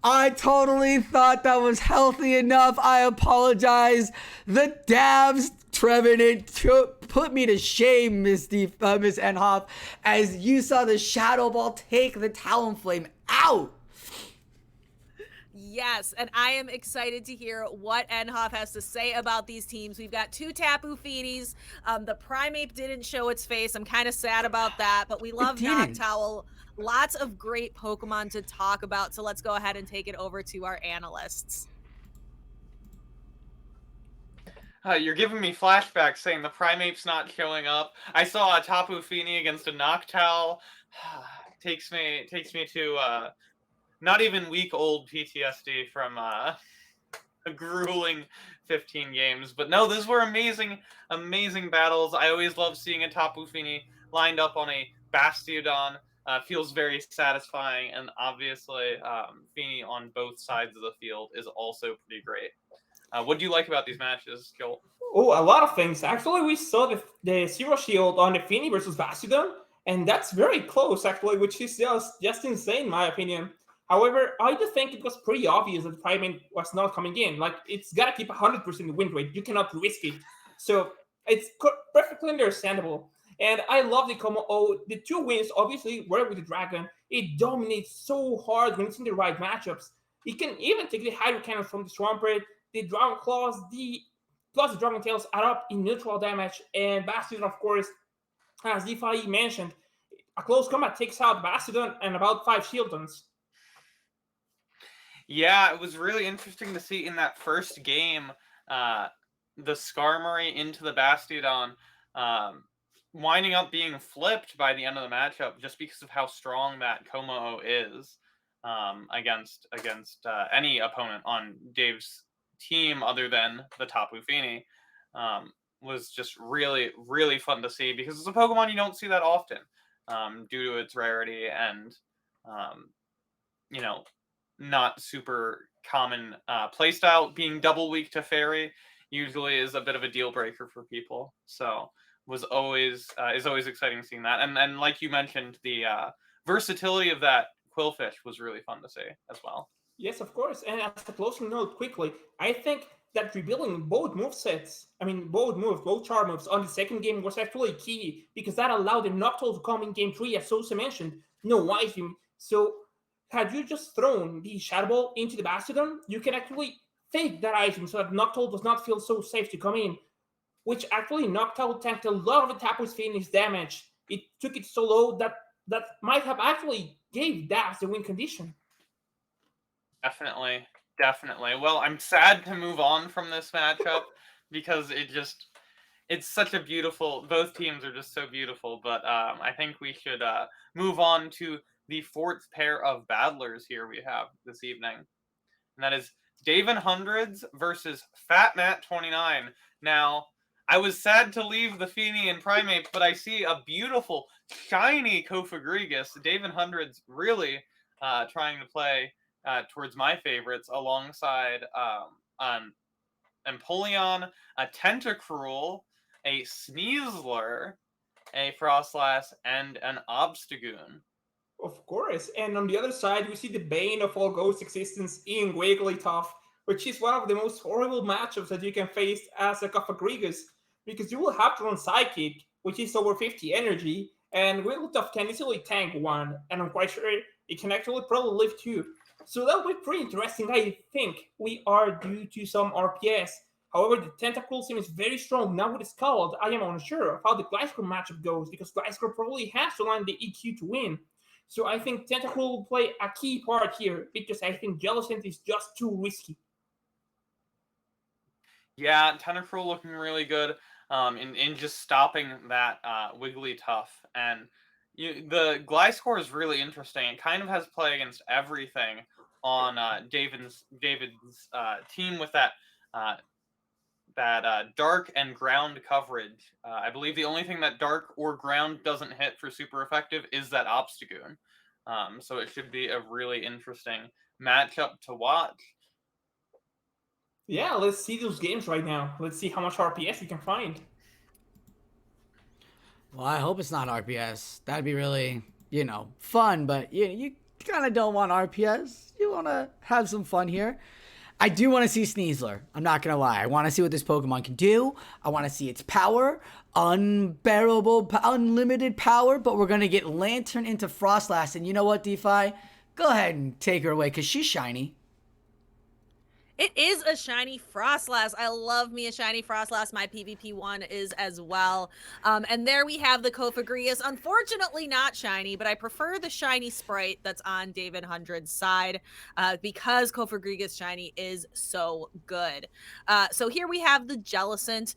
I totally thought that was healthy enough. I apologize. The Davs Trevin, put me to shame, Miss Nhoff, as you saw the Shadow Ball take the Talonflame out. Yes, and I am excited to hear what Nhoff has to say about these teams. We've got 2 Tapu Finis. The Primeape didn't show its face. I'm kind of sad about that, but we love Noctowl. Lots of great Pokemon to talk about, so let's go ahead and take it over to our analysts. You're giving me flashbacks saying the Primeape's not showing up. I saw a Tapu Fini against a Noctowl. takes me to not even week-old PTSD from a grueling 15 games. But no, those were amazing battles. I always love seeing a Tapu Fini lined up on a Bastiodon. Feels very satisfying, and obviously Fini on both sides of the field is also pretty great. What do you like about these matches, Joel? Oh, a lot of things. Actually, we saw the Zero Shield on the Fini versus Bastiodon, and that's very close, actually, which is just insane, in my opinion. However, I do think it was pretty obvious that Primeape was not coming in. Like, it's got to keep 100% win rate. You cannot risk it. So it's perfectly understandable. And I love the combo. Oh, the 2 wins, obviously, were with the Dragon. It dominates so hard when it's in the right matchups. It can even take the Hydro Cannon from the Swampert, the Dragon Claws, plus the Dragon Tails add up in neutral damage. And Bastiodon, of course, as Defy mentioned, a close combat takes out Bastiodon and about 5 Shieldons. Yeah, it was really interesting to see in that first game the Skarmory into the Bastiodon winding up being flipped by the end of the matchup just because of how strong that Como is against any opponent on Dave's team other than the Tapu Fini. Was just really, really fun to see because it's a Pokemon you don't see that often due to its rarity and, not super common playstyle. Being double weak to Fairy usually is a bit of a deal breaker for people. So is always exciting seeing that. And like you mentioned, the versatility of that Quillfish was really fun to see as well. Yes, of course. And as a closing note, quickly, I think that rebuilding both char moves on the second game was actually key because that allowed the Noctowl to come in game 3, as Sosa mentioned, no Ice Beam. So had you just thrown the Shadow Ball into the Bastiodon, you can actually fake that Ice Beam so that Noctowl does not feel so safe to come in, which actually Noctowl tanked a lot of the Tapu Fini's damage. It took it so low that might have actually gave Dash the win condition. Definitely. Well, I'm sad to move on from this matchup because it's such a beautiful, both teams are just so beautiful, but I think we should move on to the 4th pair of battlers here we have this evening. And that is Dave and Hundreds versus Fat Matt 29. Now, I was sad to leave the Fini and Primeape, but I see a beautiful, shiny Kofagrigus. Dave and Hundreds really trying to play towards my favorites alongside Empoleon, a Tentacruel, a Sneasler, a Frostlass, and an Obstagoon. Of course. And on the other side, we see the bane of all Ghost existence in Wigglytuff, which is one of the most horrible matchups that you can face as a Kofagrigus, because you will have to run Psychic, which is over 50 energy, and Wigglytuff can easily tank 1, and I'm quite sure it can actually probably live 2. So that will be pretty interesting. I think we are due to some RPS. However, the Tentacruel seems very strong. Now with its Scald, I am unsure of how the Gliscor matchup goes, because Gliscor probably has to land the EQ to win. So I think Tentacruel will play a key part here, because I think Jellicent is just too risky. Yeah, Tentacruel looking really good in just stopping that Wigglytuff. And the Gliscor is really interesting. It kind of has play against everything on David's team with that dark and ground coverage. I believe the only thing that dark or ground doesn't hit for super effective is that Obstagoon. So it should be a really interesting matchup to watch. Yeah, let's see those games right now. Let's see how much RPS we can find. Well, I hope it's not RPS. That'd be really, fun, but you kind of don't want RPS. You want to have some fun here. I do want to see Sneasler. I'm not going to lie. I want to see what this Pokemon can do. I want to see its power. Unbearable, unlimited power. But we're going to get Lantern into Frostlass. And you know what, DeFi? Go ahead and take her away because she's shiny. It is a shiny Frostlass. I love me a shiny Frostlass. My PvP one is as well. And there we have the Kofagrius. Unfortunately not shiny, but I prefer the shiny sprite that's on David 100's side because Kofagrius shiny is so good. So here we have the Jellicent.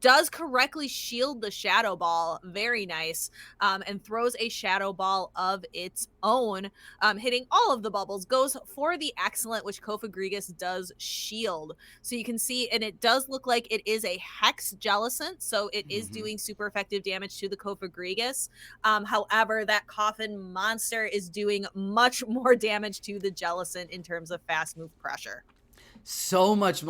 Does correctly shield the Shadow Ball. Very nice. And throws a Shadow Ball of its own, hitting all of the bubbles. Goes for the Excellent, which Kofagrius does shield. So you can see, and it does look like it is a Hex Jellicent, so it is doing super effective damage to the Kofagrigus. However, that Coffin monster is doing much more damage to the Jellicent in terms of fast move pressure. So much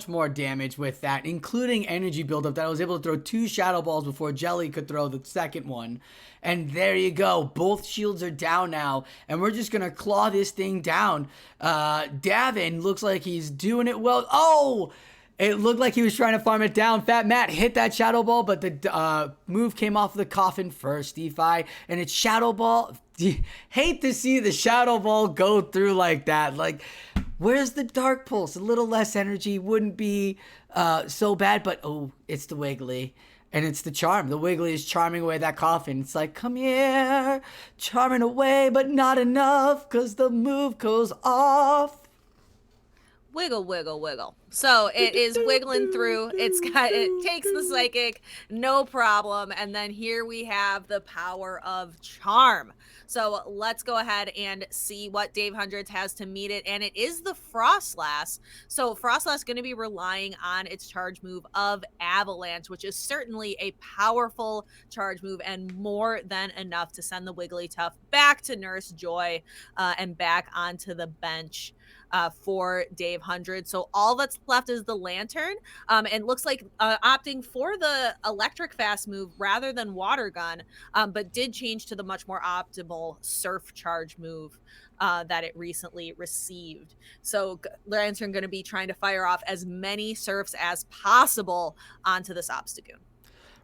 more damage with that, including energy buildup, that I was able to throw 2 Shadow Balls before Jelly could throw the second one. And there you go. Both shields are down now, and we're just going to claw this thing down. Davin looks like he's doing it well. Oh! It looked like he was trying to farm it down. Fat Matt hit that Shadow Ball, but the move came off the Coffin first, DeFi. And it's Shadow Ball. Hate to see the Shadow Ball go through like that. Like, where's the Dark Pulse? A little less energy wouldn't be so bad, but oh, it's the Wiggly. And it's the charm. The Wiggly is charming away that Coffin. It's like, come here, charming away, but not enough, because the move goes off. Wiggle, wiggle, wiggle. So it is wiggling through. It takes the Psychic, no problem. And then here we have the power of Charm. So let's go ahead and see what Dave Hundreds has to meet it. And it is the Frostlass. So Frostlass is going to be relying on its charge move of Avalanche, which is certainly a powerful charge move and more than enough to send the Wigglytuff back to Nurse Joy and back onto the bench for Dave 100. So all that's left is the Lantern, and looks like opting for the electric fast move rather than water gun, but did change to the much more optimal surf charge move that it recently received. So Lantern going to be trying to fire off as many surfs as possible onto this Obstagoon.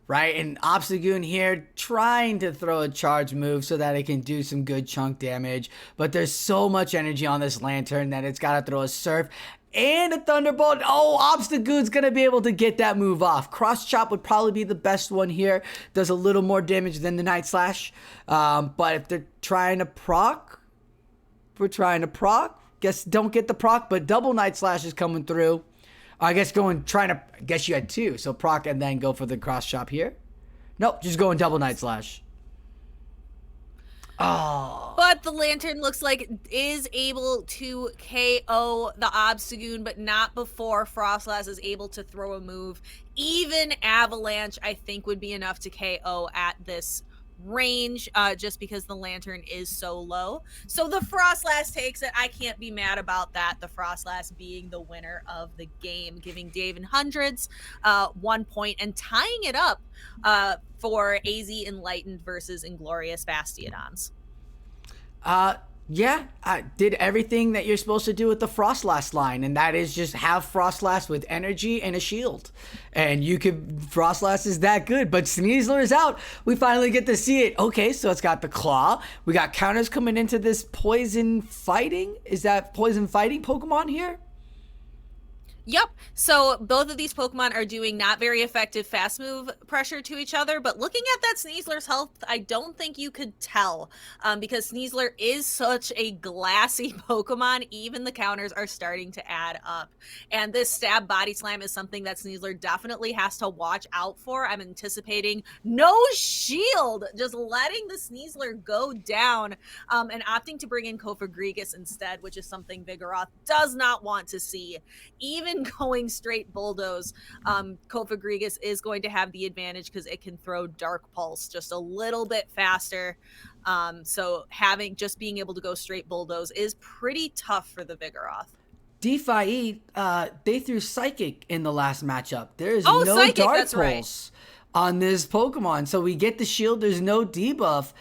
Right, and Obstagoon here trying to throw a charge move so that it can do some good chunk damage. But there's so much energy on this Lantern that it's got to throw a Surf and a Thunderbolt. Oh, Obstagoon's going to be able to get that move off. Cross Chop would probably be the best one here. Does a little more damage than the Night Slash. But if they're trying to proc, we're trying to proc. Guess don't get the proc, but double Night Slash is coming through. I guess guess you had 2. So proc and then go for the cross chop here. Nope, just going double Night Slash. Oh. But the Lantern looks like is able to KO the Obstagoon, but not before Frostlass is able to throw a move. Even Avalanche, I think, would be enough to KO at this range, just because the Lantern is so low. So the Frostlass takes it. I can't be mad about that. The Frostlass being the winner of the game, giving Dave and Hundreds 1 point and tying it up for AZ Enlightened versus Inglorious Bastiodons. Yeah, I did everything that you're supposed to do with the Frostlass line, and that is just have Frostlass with energy and a shield. And Frostlass is that good, but Sneasler is out. We finally get to see it. Okay, so it's got the Claw. We got counters coming into this Poison Fighting. Is that Poison Fighting Pokemon here? Yep. So both of these Pokemon are doing not very effective fast move pressure to each other, but looking at that Sneasler's health, I don't think you could tell, because Sneasler is such a glassy Pokemon. Even the counters are starting to add up. And this Stab Body Slam is something that Sneasler definitely has to watch out for. I'm anticipating no shield, just letting the Sneasler go down, and opting to bring in Kofagrigus instead, which is something Vigoroth does not want to see. Even going straight Bulldoze, Kofagrigus is going to have the advantage because it can throw Dark Pulse just a little bit faster. So being able to go straight Bulldoze is pretty tough for the Vigoroth. DeFi, they threw Psychic in the last matchup. There is no Psychic, Dark Pulse on this Pokemon. So we get the shield. There's no debuff.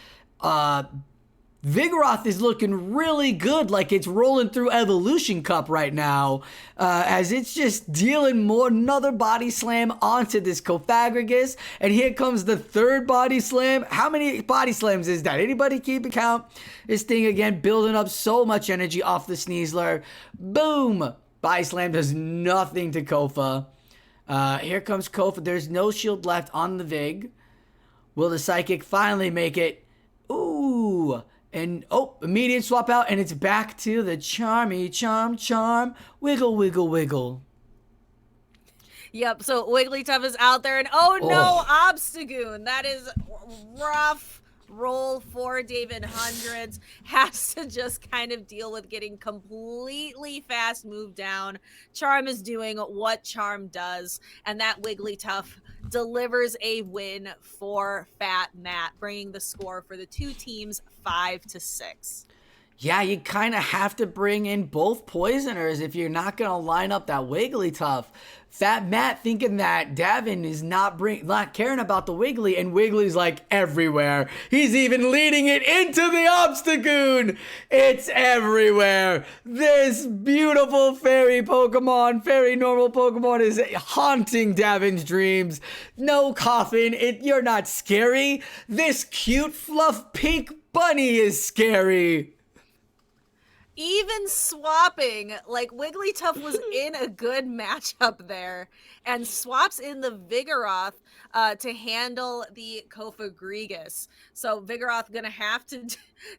Vigoroth is looking really good, like it's rolling through Evolution Cup right now, as it's just dealing another body slam onto this Cofagrigus, and here comes the third body slam. How many body slams is that? Anybody keep account? This thing again building up so much energy off the Sneasler. Boom! Body slam does nothing to Kofa. Here comes Kofa. There's no shield left on the Vig. Will the Psychic finally make it? Ooh! And, immediate swap out, and it's back to the charm, wiggle, wiggle, wiggle. Yep, so Wigglytuff is out there, and no, Obstagoon. That is rough roll for David Hundreds. Has to just kind of deal with getting completely fast moved down. Charm is doing what Charm does, and that Wigglytuff delivers a win for Fat Matt, bringing the score for the two teams 5-6. Yeah, you kind of have to bring in both poisoners if you're not going to line up that Wigglytuff. Fat Matt thinking that Davin is not caring about the Wiggly, and Wiggly's like everywhere. He's even leading it into the Obstagoon. It's everywhere. This beautiful fairy normal Pokemon is haunting Davin's dreams. No coffin, you're not scary. This cute fluff pink bunny is scary. Even swapping, like Wigglytuff was in a good matchup there, and swaps in the Vigoroth to handle the Cofagrigus. So Vigoroth gonna have to,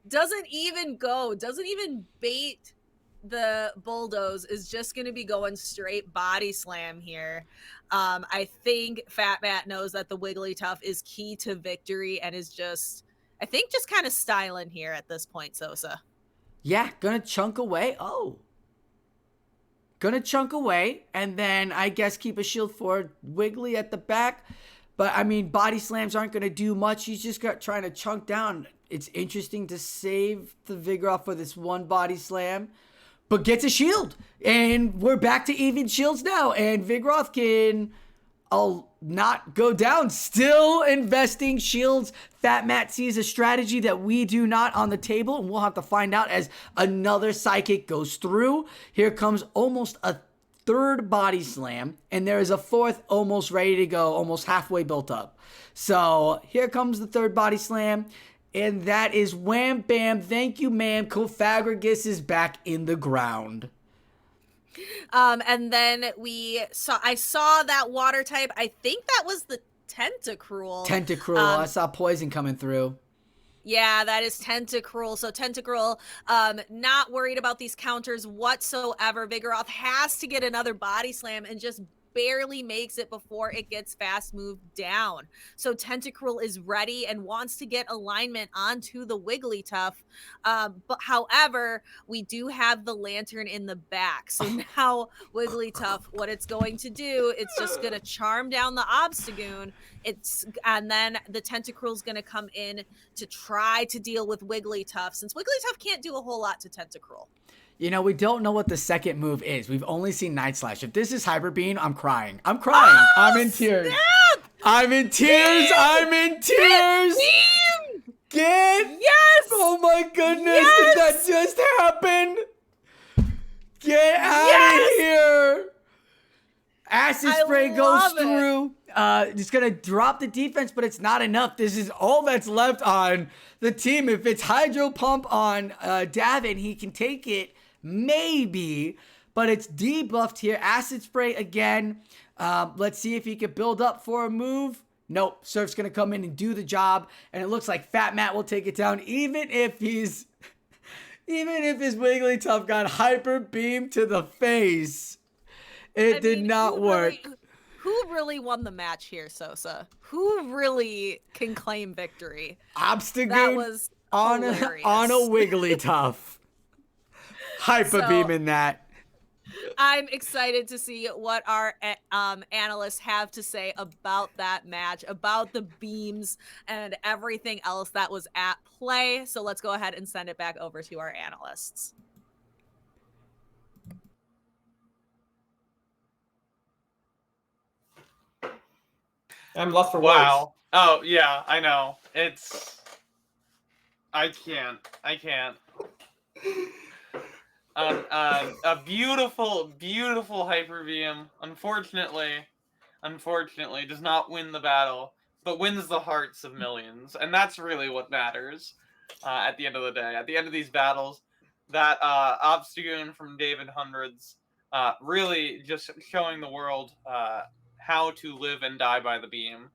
doesn't even bait the Bulldoze, is just gonna be going straight body slam here. I think Fat Matt knows that the Wigglytuff is key to victory and is just kind of styling here at this point, Sosa. Yeah, gonna chunk away. Gonna chunk away, and then I guess keep a shield for Wiggly at the back. But, I mean, body slams aren't gonna do much. He's just trying to chunk down. It's interesting to save the Vigoroth for this one body slam, but gets a shield. And we're back to even shields now, and Vigoroth can not go down. Still investing shields. Fat Matt sees a strategy that we do not on the table, and we'll have to find out as another Psychic goes through. Here comes almost a third body slam, and there is a fourth almost ready to go, almost halfway built up. So here comes the third body slam, and that is wham bam, thank you ma'am. Cofagrigus is back in the ground. And then I saw that water type. I think that was the Tentacruel. I saw poison coming through. Yeah, that is Tentacruel. So Tentacruel, not worried about these counters whatsoever. Vigoroth has to get another body slam and just barely makes it before it gets fast moved down. So Tentacruel is ready and wants to get alignment onto the Wigglytuff. But however, we do have the lantern in the back. So now Wigglytuff, what it's going to do, it's just going to charm down the Obstagoon. And then the Tentacruel's going to come in to try to deal with Wigglytuff, since Wigglytuff can't do a whole lot to Tentacruel. You know, we don't know what the second move is. We've only seen Night Slash. If this is Hyper Beam, I'm crying. I'm Oh, in tears. Snap! I'm in tears. Yes! Oh my goodness, Yes! did that just happen? Get out of here. Acid Spray goes through. It's going to drop the defense, but it's not enough. This is all that's left on the team. If it's Hydro Pump on Davin, he can take it. Maybe, but it's debuffed here. Acid Spray again. Let's see if he can build up for a move. Nope. Surf's going to come in and do the job, and it looks like Fat Matt will take it down, even if his Wigglytuff got Hyper Beam to the face. It did not work. Who really won the match here, Sosa? Who really can claim victory? Obstagoon That was on a Wigglytuff. Hyper Beam in that. I'm excited to see what our analysts have to say about that match, about the beams and everything else that was at play. So let's go ahead and send it back over to our analysts. I'm lost for words. Wow. Oh, yeah, I know. I can't. A beautiful Hyper Beam. Unfortunately, does not win the battle, but wins the hearts of millions, and that's really what matters. At the end of the day, at the end of these battles, that Obstagoon from David Hundreds, really just showing the world how to live and die by the beam.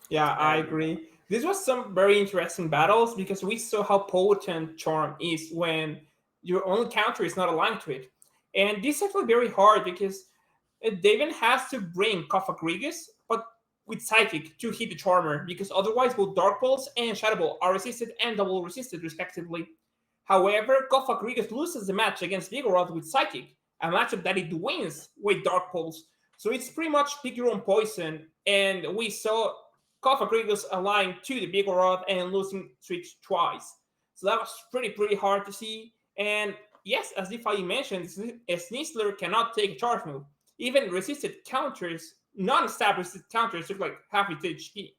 Yeah, I agree. This was some very interesting battles because we saw how potent Charm is when your own counter is not aligned to it. And this is actually very hard because Daven has to bring Kofagrigus, but with Psychic to hit the Charmer because otherwise both Dark Pulse and Shadow Ball are resisted and double resisted respectively. However, Kofagrigus loses the match against Vigoroth with Psychic, a matchup that it wins with Dark Pulse. So it's pretty much pick your own poison, and we saw Kofagrigus aligned to the Vigoroth and losing switch twice. So that was pretty hard to see. And yes, as Defy mentioned, Sneasler cannot take a charge move. Even resisted counters, non-established counters, took like half its HP.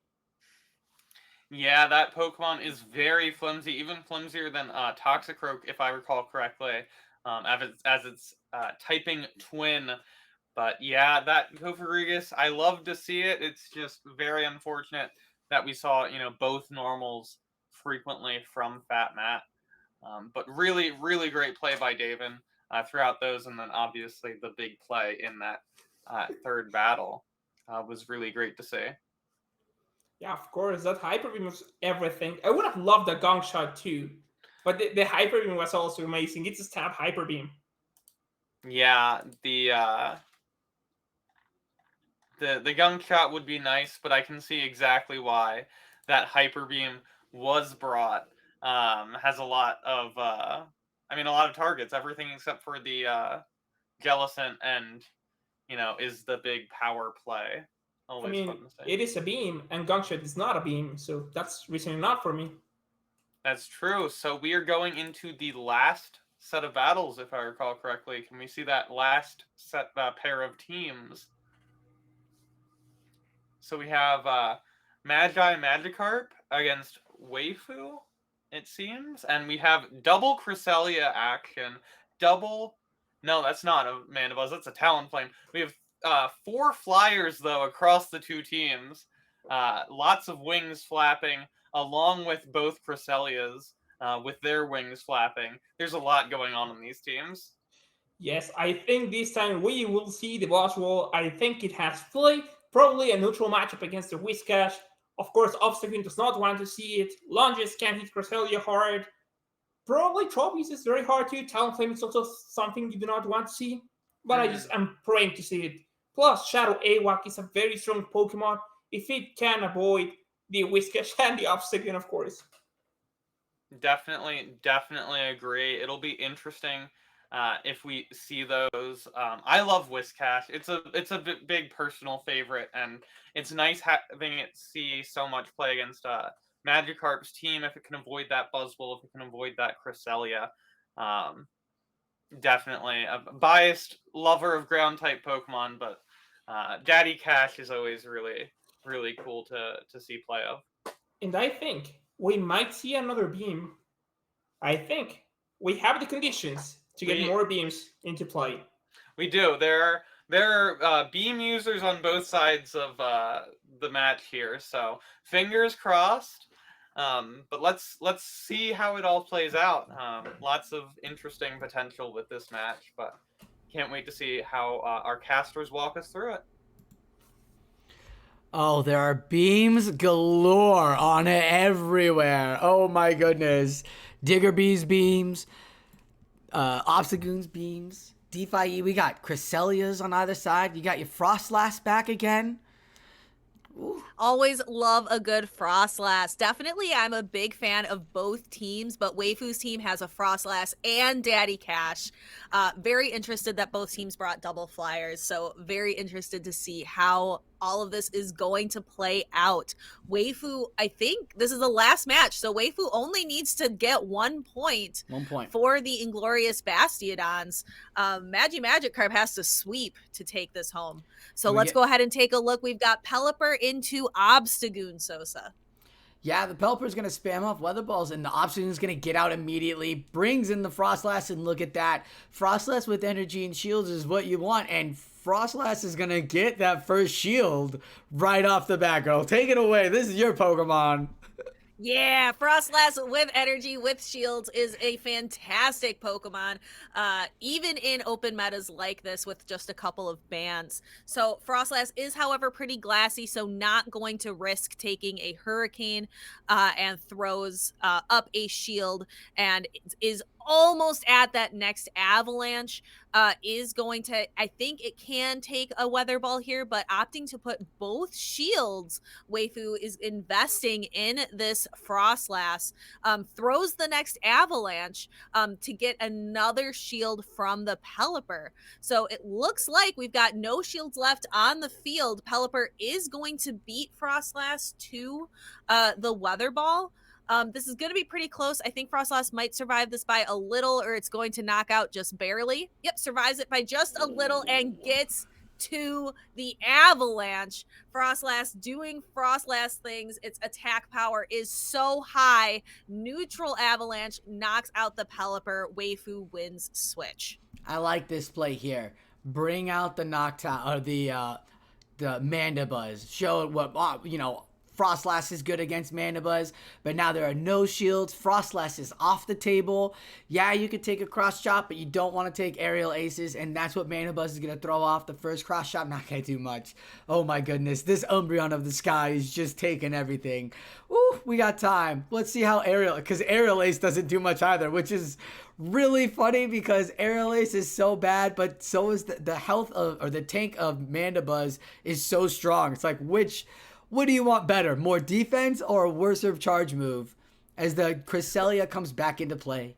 Yeah, that Pokemon is very flimsy, even flimsier than Toxicroak, if I recall correctly, as its typing twin. But yeah, that Kofagrigus, I love to see it. It's just very unfortunate that we saw, both normals frequently from Fat Matt. But really, really great play by Daven throughout those, and then obviously the big play in that third battle was really great to see. Yeah, of course, that Hyper Beam was everything. I would have loved the Gong Shot too, but the Hyper Beam was also amazing. It's a stab Hyper Beam. Yeah, the Gong Shot would be nice, but I can see exactly why that Hyper Beam was brought. Has a lot of a lot of targets, everything except for the Jellicent, and is the big power play. Always fun to say. It is a beam, and Gong Shot is not a beam, so that's reason enough for me. That's true. So we are going into the last set of battles, if I recall correctly. Can we see that last set pair of teams? So we have Magi Magikarp against Waifu, it seems. And we have double Cresselia action. No, that's not a Mandibuzz. That's a Talonflame. We have 4 flyers, though, across the two teams. Lots of wings flapping, along with both Cresselias with their wings flapping. There's a lot going on in these teams. Yes, I think this time we will see the boss wall. I think it has played probably a neutral matchup against the Whiscash. Of course, Obstagoon does not want to see it. Lunges can't hit Cresselia hard. Probably Tropius is very hard to. Talonflame is also something you do not want to see. But I just am praying to see it. Plus, Shadow Awak is a very strong Pokemon if it can avoid the Whiscash and the Obstagoon, of course. Definitely agree. It'll be interesting if we see those. I love Whiscash. It's a big personal favorite, and it's nice having it see so much play against Magikarp's team if it can avoid that Buzzwole, if it can avoid that Cresselia. Definitely a biased lover of ground type Pokemon, but Daddy Cash is always really, really cool to see play of. And I think we might see another beam. I think we have the conditions to get more beams into play. We do. There are beam users on both sides of the match here, so fingers crossed. But let's see how it all plays out. Lots of interesting potential with this match, but can't wait to see how our casters walk us through it. Oh, there are beams galore on it everywhere. Oh my goodness. Diggerby's beams, Obstagoon's beams, Defy. We got Cresselias on either side. You got your Frostlass back again. Ooh. Always love a good Frostlass. Definitely, I'm a big fan of both teams, but Waifu's team has a Frostlass and Daddy Cash. Very interested that both teams brought double flyers, so very interested to see how all of this is going to play out. Waifu, I think this is the last match, so Waifu only needs to get 1 point. 1 point. For the Inglorious Bastiodons. Magikarp has to sweep to take this home. So let's go ahead and take a look. We've got Pelipper into Obstagoon, Sosa. Yeah, the Pelipper's going to spam off Weather Balls, and the Obstagoon's going to get out immediately. Brings in the Frostlass, and look at that. Frostlass with energy and shields is what you want, and Frostlass is going to get that first shield right off the bat, girl. Take it away. This is your Pokemon. Yeah, Frostlass with energy, with shields is a fantastic Pokemon, even in open metas like this with just a couple of bans. So Frostlass is, however, pretty glassy, so not going to risk taking a Hurricane and throws up a shield and is almost at that next Avalanche. Is going to, I think it can take a Weather Ball here, but opting to put both shields, Waifu is investing in this Frostlass, throws the next Avalanche to get another shield from the Pelipper. So it looks like we've got no shields left on the field. Pelipper is going to beat Frostlass to the Weather Ball. This is going to be pretty close. I think Frostlass might survive this by a little, or it's going to knock out just barely. Yep, survives it by just a little and gets to the Avalanche. Frostlass doing Frostlass things. Its attack power is so high. Neutral Avalanche knocks out the Pelipper. Waifu wins switch. I like this play here. Bring out the Noctowl, or the Mandibuzz. Show it what, Frostlass is good against Mandibuzz, but now there are no shields. Frostlass is off the table. Yeah, you could take a cross chop, but you don't want to take aerial aces, and that's what Mandibuzz is going to throw off. The first cross chop, not going to do much. Oh my goodness, this Umbreon of the sky is just taking everything. Ooh, we got time. Let's see how because aerial ace doesn't do much either, which is really funny because aerial ace is so bad, but so is the health of, or the tank of Mandibuzz is so strong. It's like, what do you want better? More defense or a worse charge move as the Cresselia comes back into play?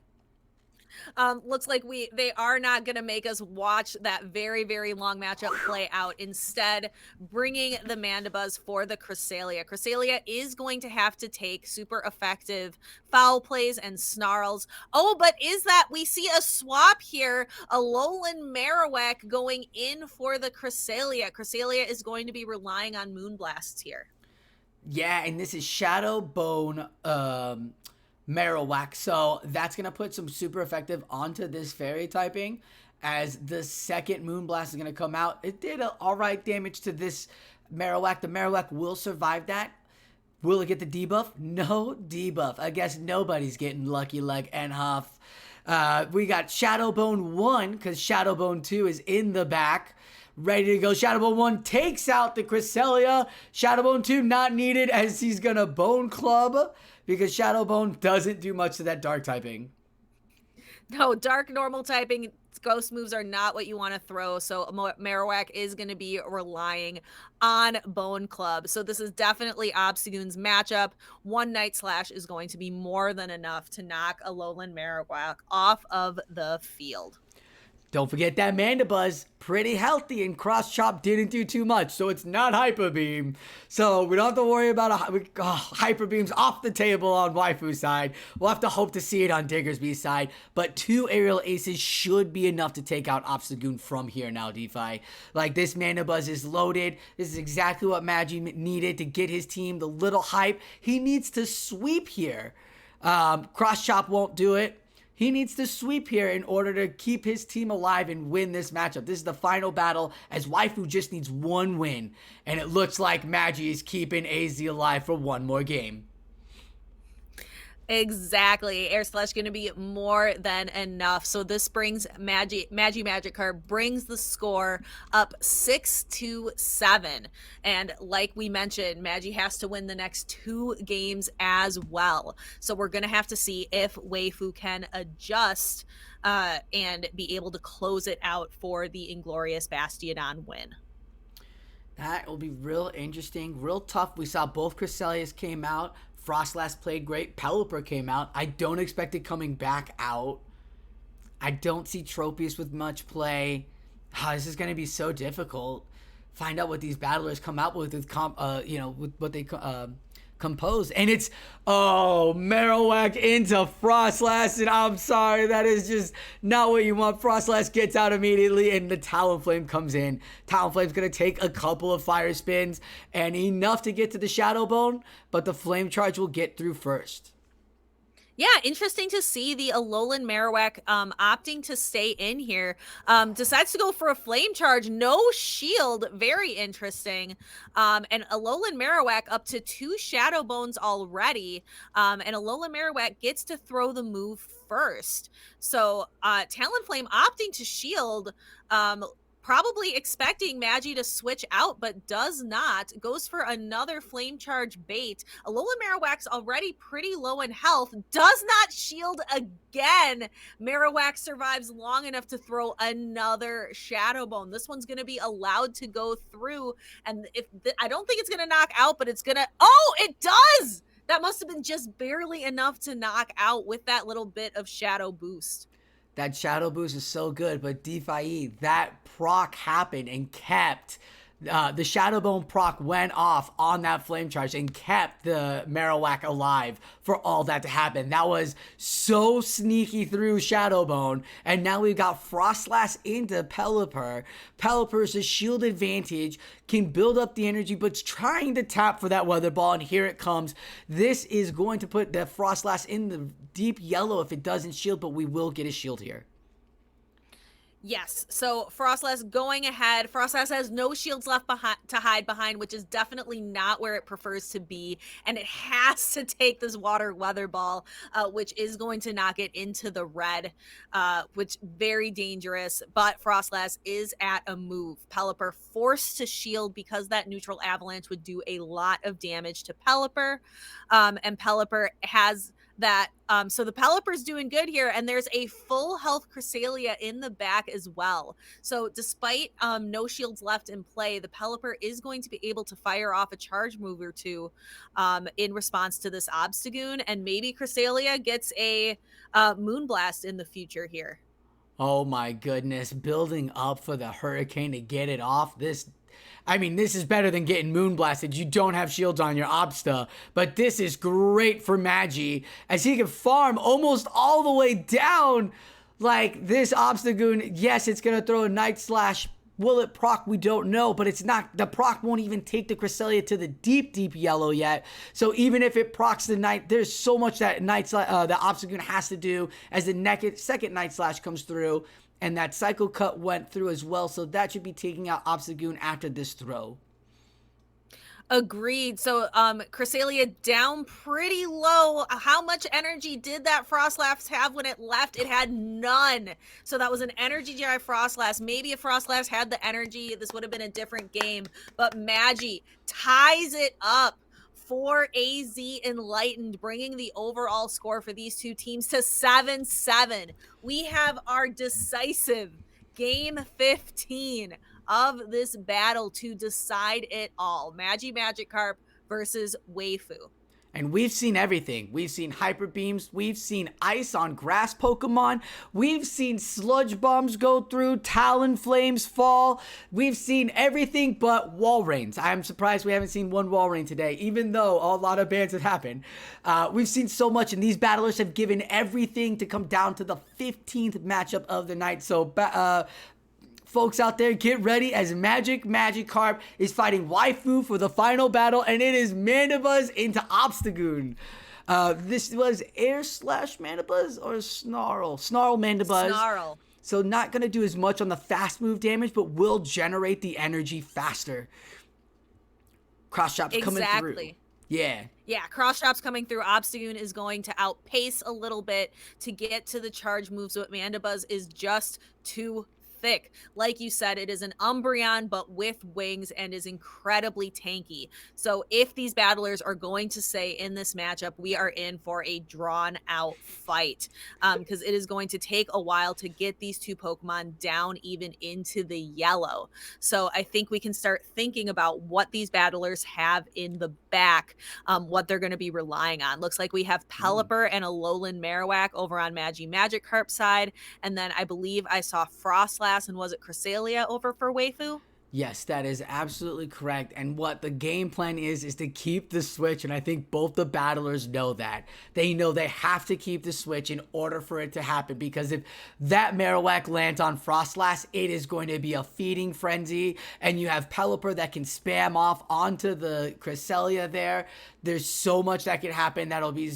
Looks like they are not going to make us watch that very, very long matchup play out. Instead, bringing the Mandibuzz for the Cresselia. Cresselia is going to have to take super effective foul plays and snarls. Oh, but we see a swap here. Alolan Marowak going in for the Cresselia. Cresselia is going to be relying on Moonblasts here. Yeah, and this is Shadow Bone Marowak, so that's going to put some super effective onto this fairy typing as the second Moonblast is going to come out. It did alright damage to this Marowak. The Marowak will survive that. Will it get the debuff? No debuff. I guess nobody's getting lucky like Nhoff. We got Shadow Bone 1 because Shadow Bone 2 is in the back. Ready to go. Shadow Bone 1 takes out the Cresselia. Shadow Bone 2 not needed as he's going to Bone Club because Shadow Bone doesn't do much to that dark typing. No, dark normal typing ghost moves are not what you want to throw. So Marowak is going to be relying on Bone Club. So this is definitely Obstagoon's matchup. One Night Slash is going to be more than enough to knock Alolan Marowak off of the field. Don't forget that Mandibuzz, pretty healthy, and Cross Chop didn't do too much, so it's not Hyper Beam. So we don't have to worry about Hyper Beams off the table on Waifu's side. We'll have to hope to see it on Diggersby's side, but 2 aerial aces should be enough to take out Obstagoon from here now, DeFi. Like, this Mandibuzz is loaded. This is exactly what Magi needed to get his team the little hype. He needs to sweep here. Cross Chop won't do it. He needs to sweep here in order to keep his team alive and win this matchup. This is the final battle as Waifu just needs 1 win. And it looks like Magi is keeping AZ alive for 1 more game. Exactly. Air Slash going to be more than enough. So this brings Magikarp brings the score up 6-7. And like we mentioned, Magi has to win the next 2 games as well. So we're going to have to see if Waifu can adjust and be able to close it out for the Inglorious Bastiodon win. That will be real interesting, real tough. We saw both Cresselias came out. Frostlass played great. Pelipper came out. I don't expect it coming back out. I don't see Tropius with much play. This is going to be so difficult. Find out what these battlers come out with what they composed. And it's, Marowak into Frostlass, and I'm sorry, that is just not what you want. Frostlass gets out immediately, and the Talonflame comes in. Talonflame's going to take a couple of fire spins, and enough to get to the Shadow Bone, but the Flame Charge will get through first. Yeah, interesting to see the Alolan Marowak opting to stay in here. Decides to go for a Flame Charge, no shield, very interesting. And Alolan Marowak up to 2 Shadow Bones already. And Alolan Marowak gets to throw the move first. So Talonflame opting to shield, probably expecting Magi to switch out, but does not. Goes for another Flame Charge bait. Alolan Marowak's already pretty low in health. Does not shield again. Marowak survives long enough to throw another Shadow Bone. This one's going to be allowed to go through. And I don't think it's going to knock out, but it's going to... Oh, it does! That must have been just barely enough to knock out with that little bit of Shadow Boost. That Shadow Boost is so good, but DeFi, that proc happened and kept the Shadow Bone proc went off on that Flame Charge and kept the Marowak alive for all that to happen. That was so sneaky through Shadow Bone, and now we've got Frostlass into Pelipper. Pelipper's a shield advantage, can build up the energy, but's trying to tap for that Weather Ball, and here it comes. This is going to put the Frostlass in the deep yellow if it doesn't shield, but we will get a shield here. Yes, so Frostlass going ahead. Frostlass has no shields left to hide behind, which is definitely not where it prefers to be. And it has to take this Water Weather Ball, which is going to knock it into the red, which very dangerous. But Frostlass is at a move. Pelipper forced to shield because that neutral avalanche would do a lot of damage to Pelipper. And Pelipper has that, so the Pelipper's doing good here, and there's a full health Cresselia in the back as well. So despite no shields left in play, the Pelipper is going to be able to fire off a charge move or two in response to this Obstagoon, and maybe Cresselia gets a Moonblast in the future here. Oh my goodness, building up for the Hurricane to get it off. This is better than getting Moonblasted. You don't have shields on your Obsta, but this is great for Magi as he can farm almost all the way down. Like, this Obstagoon, yes, it's going to throw a Night Slash. Will it proc? We don't know, but it's not, the proc won't even take the Cresselia to the deep yellow yet. So even if it procs the Night, there's so much that the Obstagoon has to do as the second Night Slash comes through. And that Cycle Cut went through as well, so that should be taking out Obstagoon after this throw. Agreed. So Cresselia down pretty low. How much energy did that Frostlass have when it left? It had none. So that was an energy GI Frostlass. Maybe if Frostlass had the energy, this would have been a different game. But Magi ties it up for AZ Enlightened, bringing the overall score for these two teams to 7-7. We have our decisive game 15 of this battle to decide it all. Magikarp versus Waifu. And we've seen everything. We've seen Hyper Beams. We've seen Ice on Grass Pokemon. We've seen Sludge Bombs go through, Talonflames fall. We've seen everything but Walreins. I'm surprised we haven't seen one Walrein today, even though a lot of bans have happened. We've seen so much, and these battlers have given everything to come down to the 15th matchup of the night. So, folks out there, get ready as Magikarp is fighting Waifu for the final battle, and it is Mandibuzz into Obstagoon. This was Air Slash Mandibuzz or Snarl? Snarl Mandibuzz. Snarl. So not going to do as much on the fast move damage, but will generate the energy faster. Cross Chop's coming through. Yeah, Cross Chop's coming through. Obstagoon is going to outpace a little bit to get to the charge moves, but Mandibuzz is just too thick. Like you said, it is an Umbreon, but with wings, and is incredibly tanky. So if these battlers are going to say in this matchup, we are in for a drawn out fight, because it is going to take a while to get these two Pokemon down even into the yellow. So I think we can start thinking about what these battlers have in the back, what they're going to be relying on. Looks like we have Pelipper and Alolan Marowak over on Magikarp side, and then I believe I saw Frostlass, and was it Cresselia over for Waifu? Yes, that is absolutely correct. And what the game plan is to keep the switch. And I think both the battlers know that. They know they have to keep the switch in order for it to happen. Because if that Marowak lands on Frostlass, it is going to be a feeding frenzy. And you have Pelipper that can spam off onto the Cresselia there. There's so much that can happen that'll be,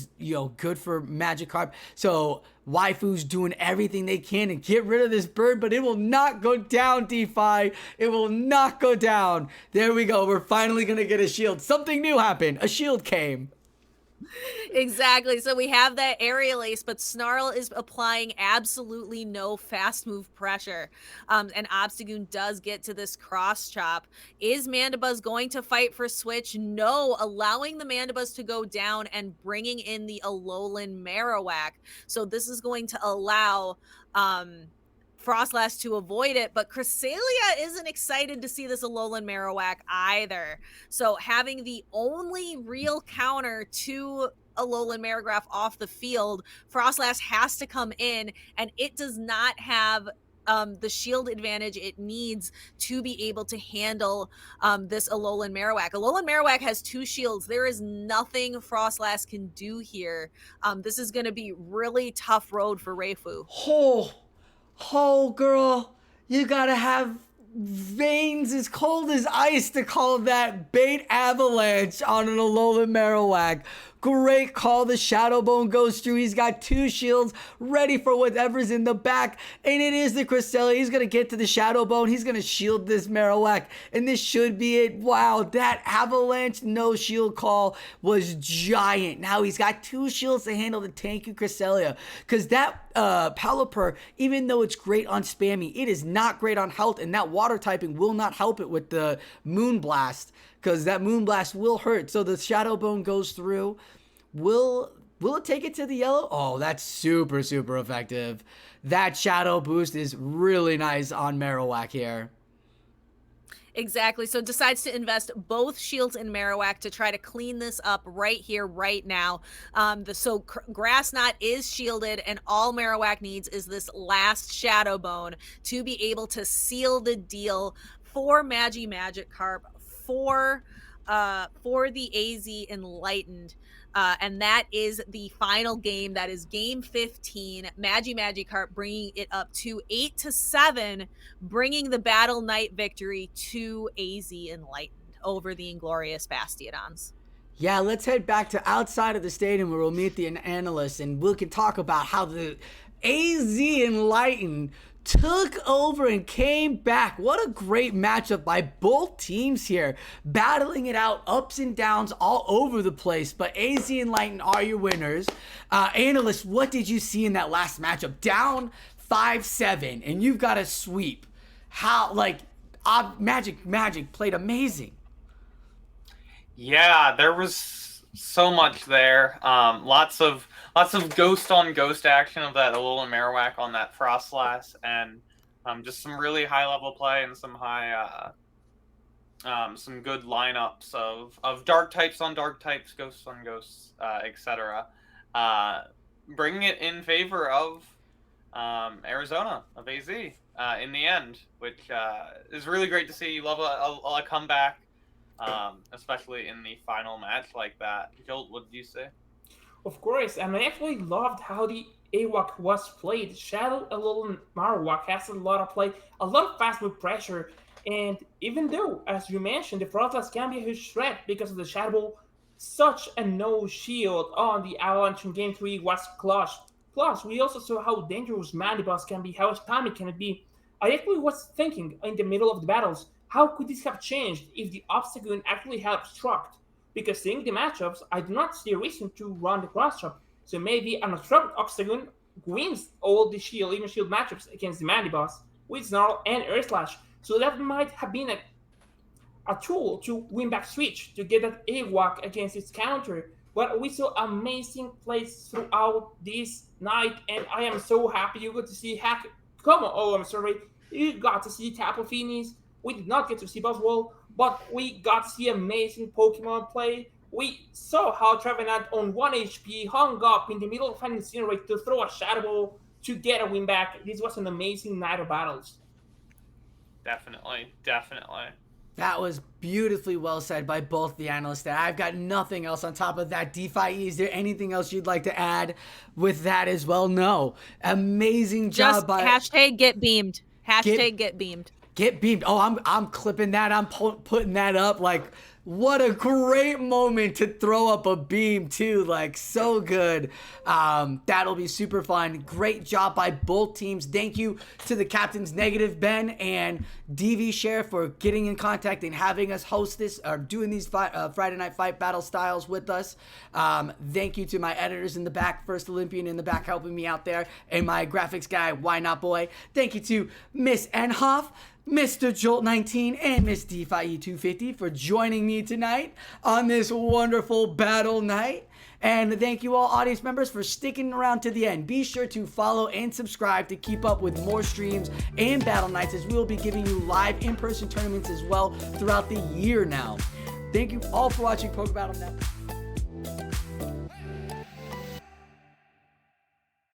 good for Magikarp. So Waifu's doing everything they can to get rid of this bird, but it will not go down, DeFi. It will not go down. There we go. We're finally going to get a shield. Something new happened. A shield came. Exactly. So we have that aerial ace, but Snarl is applying absolutely no fast move pressure. And Obstagoon does get to this cross chop. Is Mandibuzz going to fight for switch? No, allowing the Mandibuzz to go down and bringing in the Alolan Marowak. So this is going to allow Frostlass to avoid it, but Cresselia isn't excited to see this Alolan Marowak either. So having the only real counter to Alolan Marowak off the field, Frostlass has to come in, and it does not have the shield advantage it needs to be able to handle this Alolan Marowak. Alolan Marowak has 2 shields. There is nothing Frostlass can do here. This is going to be really tough road for Reifu. Oh, girl, you gotta have veins as cold as ice to call that bait avalanche on an Alolan Marowak. Great call. The Shadow Bone goes through. He's got 2 shields ready for whatever's in the back. And it is the Cresselia. He's going to get to the Shadow Bone. He's going to shield this Marowak. And this should be it. Wow, that avalanche no shield call was giant. Now he's got 2 shields to handle the tanky Cresselia. Because that Pelipper, even though it's great on spamming, it is not great on health. And that water typing will not help it with the Moonblast. Because that Moonblast will hurt. So the Shadow Bone goes through. Will it take it to the yellow? Oh, that's super, super effective. That Shadow Boost is really nice on Marowak here. Exactly. So decides to invest both shields in Marowak to try to clean this up right here, right now. Grass Knot is shielded, and all Marowak needs is this last Shadow Bone to be able to seal the deal for Magikarp, for the AZ Enlightened. And that is the final game. That is game 15. Magikarp bringing it up to 8-7, bringing the Battle Knight victory to AZ Enlightened over the Inglorious Bastiodons. Yeah, let's head back to outside of the stadium where we'll meet the analysts and we can talk about how the AZ Enlightened took over and came back. What a great matchup by both teams here, battling it out, ups and downs all over the place. But AZ Enlightened are your winners. Analysts, what did you see in that last matchup? Down 5-7, and you've got a sweep. How, Magic played amazing. Yeah, there was so much there. Lots of ghost on ghost action of that Alolan Marowak on that Frostlass, and just some really high level play and some some good lineups of dark types on dark types, ghosts on ghosts, etc. Bringing it in favor of Arizona, of AZ, in the end, which is really great to see. Love a comeback. Especially in the final match like that. Jolt, what did you say? Of course, and I actually loved how the AWAC was played. Shadow Alolan Marowak has a lot of play, a lot of fast move pressure, and even though, as you mentioned, the Frostlass can be a huge threat because of the Shadow Ball, such a no shield on the Avalanche in Game 3 was clutch. Plus, we also saw how dangerous Mandibuzz can be, how spammy can it be. I actually was thinking in the middle of the battles, how could this have changed if the Obstagoon actually had obstruct? Because seeing the matchups, I do not see a reason to run the cross chop. So maybe an obstruct Obstagoon wins all the shield, even shield matchups against the Mandibuzz with Snarl and Air Slash. So that might have been a tool to win back switch, to get that AWAC against its counter. But we saw amazing plays throughout this night, and I am so happy you got to see you got to see Tapu Finis. We did not get to see Buzzwole, but we got to see amazing Pokemon play. We saw how Trevenant on 1 HP hung up in the middle of an Incinerate to throw a Shadow Ball to get a win back. This was an amazing night of battles. Definitely. That was beautifully well said by both the analysts there. I've got nothing else on top of that. DeFi, is there anything else you'd like to add with that as well? No. Amazing job Just by... hashtag get beamed. Hashtag get beamed. Get beamed. Oh, I'm clipping that. I'm putting that up. Like, what a great moment to throw up a beam too. Like, so good. That'll be super fun. Great job by both teams. Thank you to the captains, Negative Ben and DV Share, for getting in contact and having us host this, or doing these Friday Night Fight battle styles with us. Thank you to my editors in the back, First Olympian in the back helping me out there, and my graphics guy, Why Not Boy. Thank you to Miss Nhoff, Mr. Jolt19, and Miss DeFi250 for joining me tonight on this wonderful battle night. And thank you all audience members for sticking around to the end. Be sure to follow and subscribe to keep up with more streams and battle nights, as we will be giving you live in-person tournaments as well throughout the year now. Thank you all for watching Poke Battle Network.